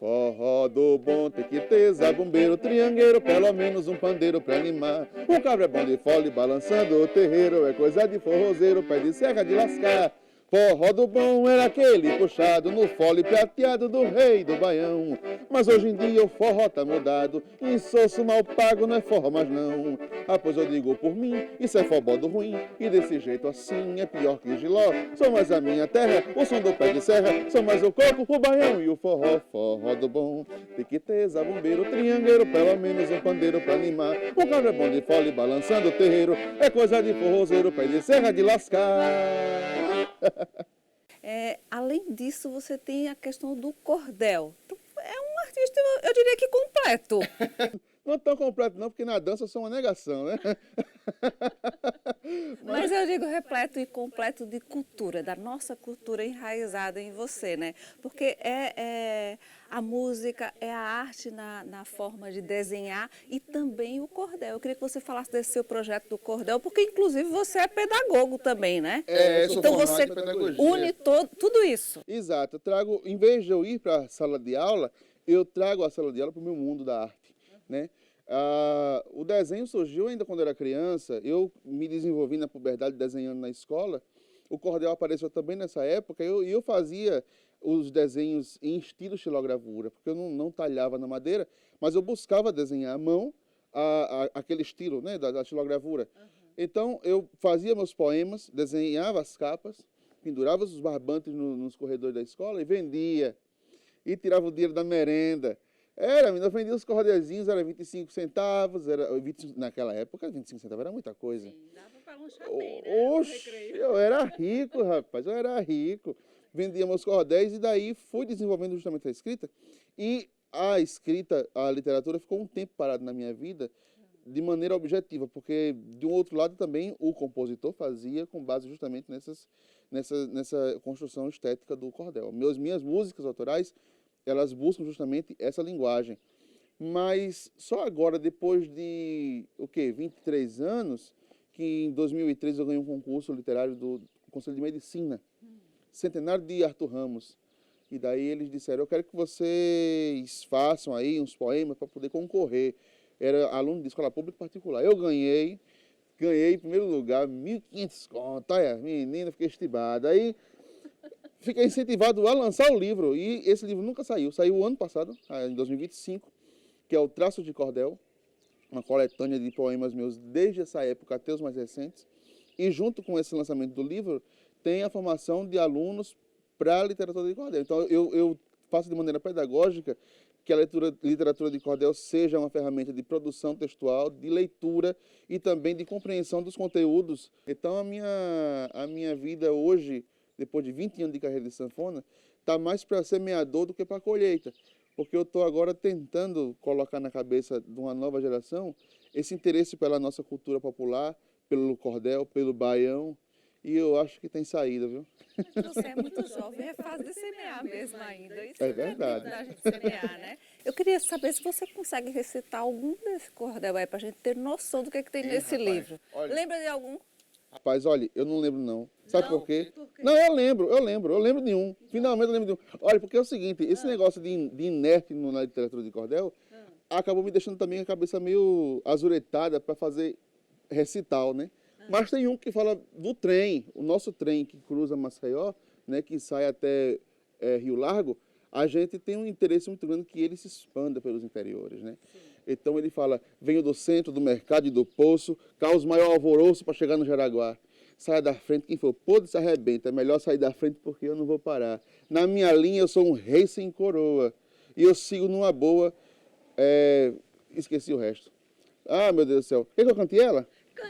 Forró do bom tem que ter zabumbeiro, triangueiro, pelo menos um pandeiro pra animar. O cabra é bom de fole, balançando o terreiro, é coisa de forrozeiro, pé de serra de lascar. Forró do bom era aquele puxado no fole prateado do rei do Baião. Mas hoje em dia o forró tá mudado, insosso mal pago não é forró mais não. Pois eu digo por mim, isso é forró do ruim, e desse jeito assim é pior que giló. Sou mais a minha terra, o som do pé de serra, sou mais o coco, o baião e o forró. Forró do bom tem que ter zabumbeiro, triangueiro, pelo menos um pandeiro pra animar. O cabra é bom de fole, balançando o terreiro, é coisa de forrozeiro, pé de serra de lascar. Além disso, você tem a questão do cordel. Então, é um artista, eu diria que completo. Não tão completo não, porque na dança eu sou uma negação, né? Mas eu digo repleto e completo de cultura, da nossa cultura enraizada em você, né? Porque a música, é a arte na forma de desenhar e também o cordel. Eu queria que você falasse desse seu projeto do cordel, porque inclusive você é pedagogo também, né? Então você une tudo isso. Exato. Eu trago, em vez de eu ir para a sala de aula, eu trago a sala de aula para o meu mundo da arte, né? O desenho surgiu ainda quando eu era criança, eu me desenvolvi na puberdade desenhando na escola, o cordel apareceu também nessa época, e eu fazia os desenhos em estilo xilogravura, porque eu não talhava na madeira, mas eu buscava desenhar à mão aquele estilo, né, da xilogravura. Uhum. Então eu fazia meus poemas, desenhava as capas, pendurava os barbantes nos corredores da escola e vendia, e tirava o dinheiro da merenda. Eu vendia os cordelzinhos, era 25 centavos, naquela época 25 centavos era muita coisa. Sim, dava para lanchar bem, né? Oxe, eu era rico, rapaz, eu era rico. Vendia meus cordéis e daí fui desenvolvendo justamente a escrita. E a literatura ficou um tempo parada na minha vida, de maneira objetiva, porque de um outro lado também o compositor fazia com base justamente nessa construção estética do cordel. Minhas músicas autorais, elas buscam justamente essa linguagem. Mas só agora, depois de 23 anos, que em 2003 eu ganhei um concurso literário do Conselho de Medicina, centenário de Arthur Ramos. E daí eles disseram, eu quero que vocês façam aí uns poemas para poder concorrer. Era aluno de escola pública particular. Eu ganhei em primeiro lugar, 1.500 conto. Olha, menina, fiquei estibado. Aí fiquei incentivado a lançar o livro. E esse livro nunca saiu. Saiu o ano passado, em 2025, que é o Traços de Cordel, uma coletânea de poemas meus desde essa época até os mais recentes. E junto com esse lançamento do livro, tem a formação de alunos para a literatura de cordel. Então, eu faço de maneira pedagógica que a literatura de cordel seja uma ferramenta de produção textual, de leitura e também de compreensão dos conteúdos. Então, a minha vida hoje, depois de 20 anos de carreira de sanfona, está mais para semeador do que para colheita. Porque eu estou agora tentando colocar na cabeça de uma nova geração esse interesse pela nossa cultura popular, pelo cordel, pelo baião, e eu acho que tem saída, viu? Você é muito jovem, é fácil de semear mesmo ainda. Isso é verdade. Da gente semear, né? Eu queria saber se você consegue recitar algum desse cordel aí, para a gente ter noção do que tem nesse livro. Olha, lembra de algum? Rapaz, olha, eu não lembro não. Sabe por quê? Não, eu lembro de um. Finalmente eu lembro de um. Olha, porque é o seguinte, esse negócio de inerte na literatura de cordel acabou me deixando também a cabeça meio azuretada para fazer recital, né? Mas tem um que fala do trem, o nosso trem que cruza Maceió, né, que sai até Rio Largo, a gente tem um interesse muito grande que ele se expanda pelos interiores, né? Sim. Então ele fala, venho do centro, do mercado e do poço, causa maior alvoroço para chegar no Jaraguá. Saia da frente, quem for podre se arrebenta, é melhor sair da frente porque eu não vou parar. Na minha linha eu sou um rei sem coroa e eu sigo numa boa, esqueci o resto. Ah, meu Deus do céu, quer que eu cante ela?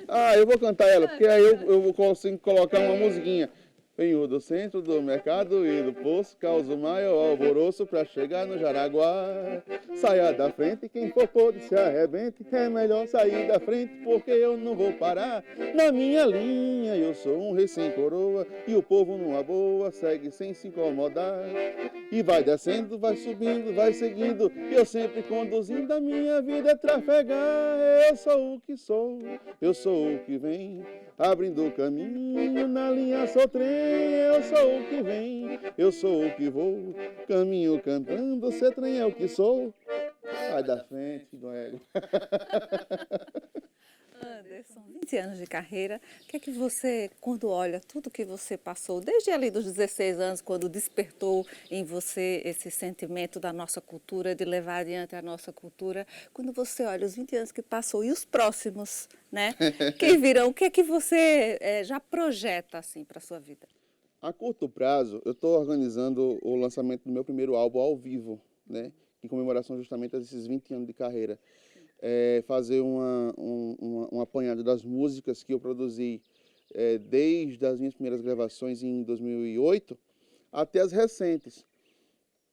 Ah, eu vou cantar ela, porque aí eu consigo colocar uma musiquinha. Venho do centro, do mercado e do poço, causa o maior alvoroço para chegar no Jaraguá. Saia da frente, quem for podre se arrebente, é melhor sair da frente porque eu não vou parar. Na minha linha eu sou um rei sem coroa e o povo numa boa segue sem se incomodar. E vai descendo, vai subindo, vai seguindo, eu sempre conduzindo, a minha vida é trafegar. Eu sou o que sou, eu sou o que vem, abrindo o caminho, na linha sou trem. Eu sou o que vem, eu sou o que vou, caminho cantando, ser trem é o que sou. Sai da frente, do ego. Anderson, 20 anos de carreira, o que é que você, quando olha tudo que você passou, desde ali dos 16 anos, quando despertou em você esse sentimento da nossa cultura, de levar adiante a nossa cultura, quando você olha os 20 anos que passou e os próximos, né, que virão, o que é que você já projeta assim para a sua vida? A curto prazo, eu estou organizando o lançamento do meu primeiro álbum ao vivo, né, em comemoração justamente a esses 20 anos de carreira. Fazer um apanhado das músicas que eu produzi desde as minhas primeiras gravações em 2008 até as recentes.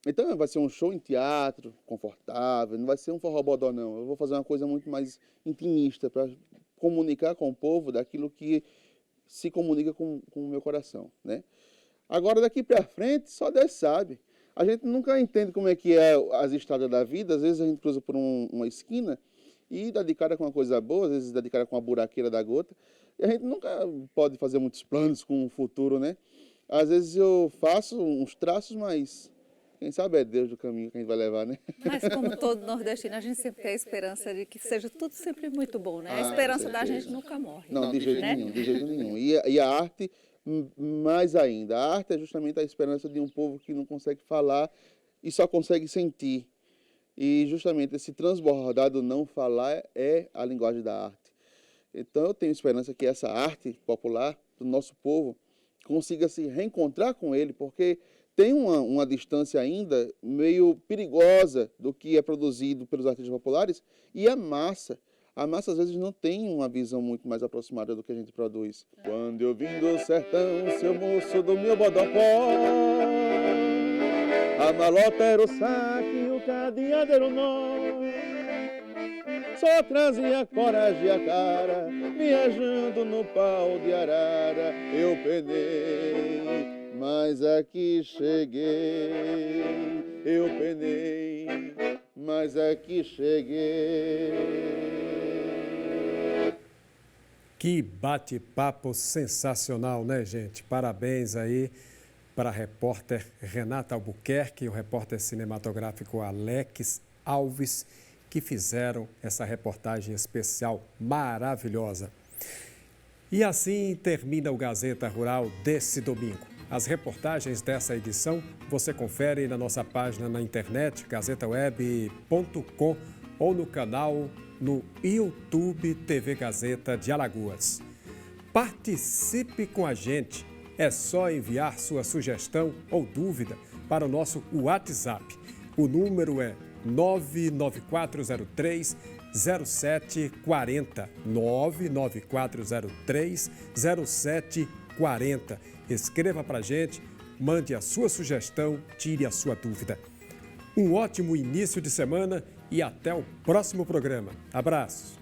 Então vai ser um show em teatro, confortável, não vai ser um forró-bodó não. Eu vou fazer uma coisa muito mais intimista para comunicar com o povo daquilo que se comunica com o meu coração, né? Agora daqui para frente só Deus sabe. A gente nunca entende como é que é as estradas da vida, às vezes a gente cruza por uma esquina e dá de cara com uma coisa boa, às vezes dá de cara com a buraqueira da gota. E a gente nunca pode fazer muitos planos com o futuro, né? Às vezes eu faço uns traços, mas quem sabe é Deus do caminho que a gente vai levar, né? Mas como todo nordestino, a gente sempre tem a esperança de que seja tudo sempre muito bom, né? A esperança da gente nunca morre. Não, de jeito nenhum, de jeito nenhum. E a arte, mais ainda. A arte é justamente a esperança de um povo que não consegue falar e só consegue sentir. E justamente esse transbordar do não falar é a linguagem da arte. Então eu tenho esperança que essa arte popular do nosso povo consiga se reencontrar com ele, porque tem uma distância ainda meio perigosa do que é produzido pelos artistas populares e a massa às vezes não tem uma visão muito mais aproximada do que a gente produz. Quando eu vim do sertão, seu moço do meu bodocó, a malota era o saque, o cadeado era o nó. só trazia coragem e a cara, viajando no pau de arara, eu penei, mas aqui cheguei, eu penei, mas aqui cheguei. Que bate-papo sensacional, né, gente? Parabéns aí para a repórter Renata Albuquerque e o repórter cinematográfico Alex Alves, que fizeram essa reportagem especial maravilhosa. E assim termina o Gazeta Rural desse domingo. As reportagens dessa edição você confere na nossa página na internet, gazetaweb.com, ou no canal no YouTube TV Gazeta de Alagoas. Participe com a gente. É só enviar sua sugestão ou dúvida para o nosso WhatsApp. O número é 99403-0740. 99403-0740. Escreva para a gente, mande a sua sugestão, tire a sua dúvida. Um ótimo início de semana e até o próximo programa. Abraço!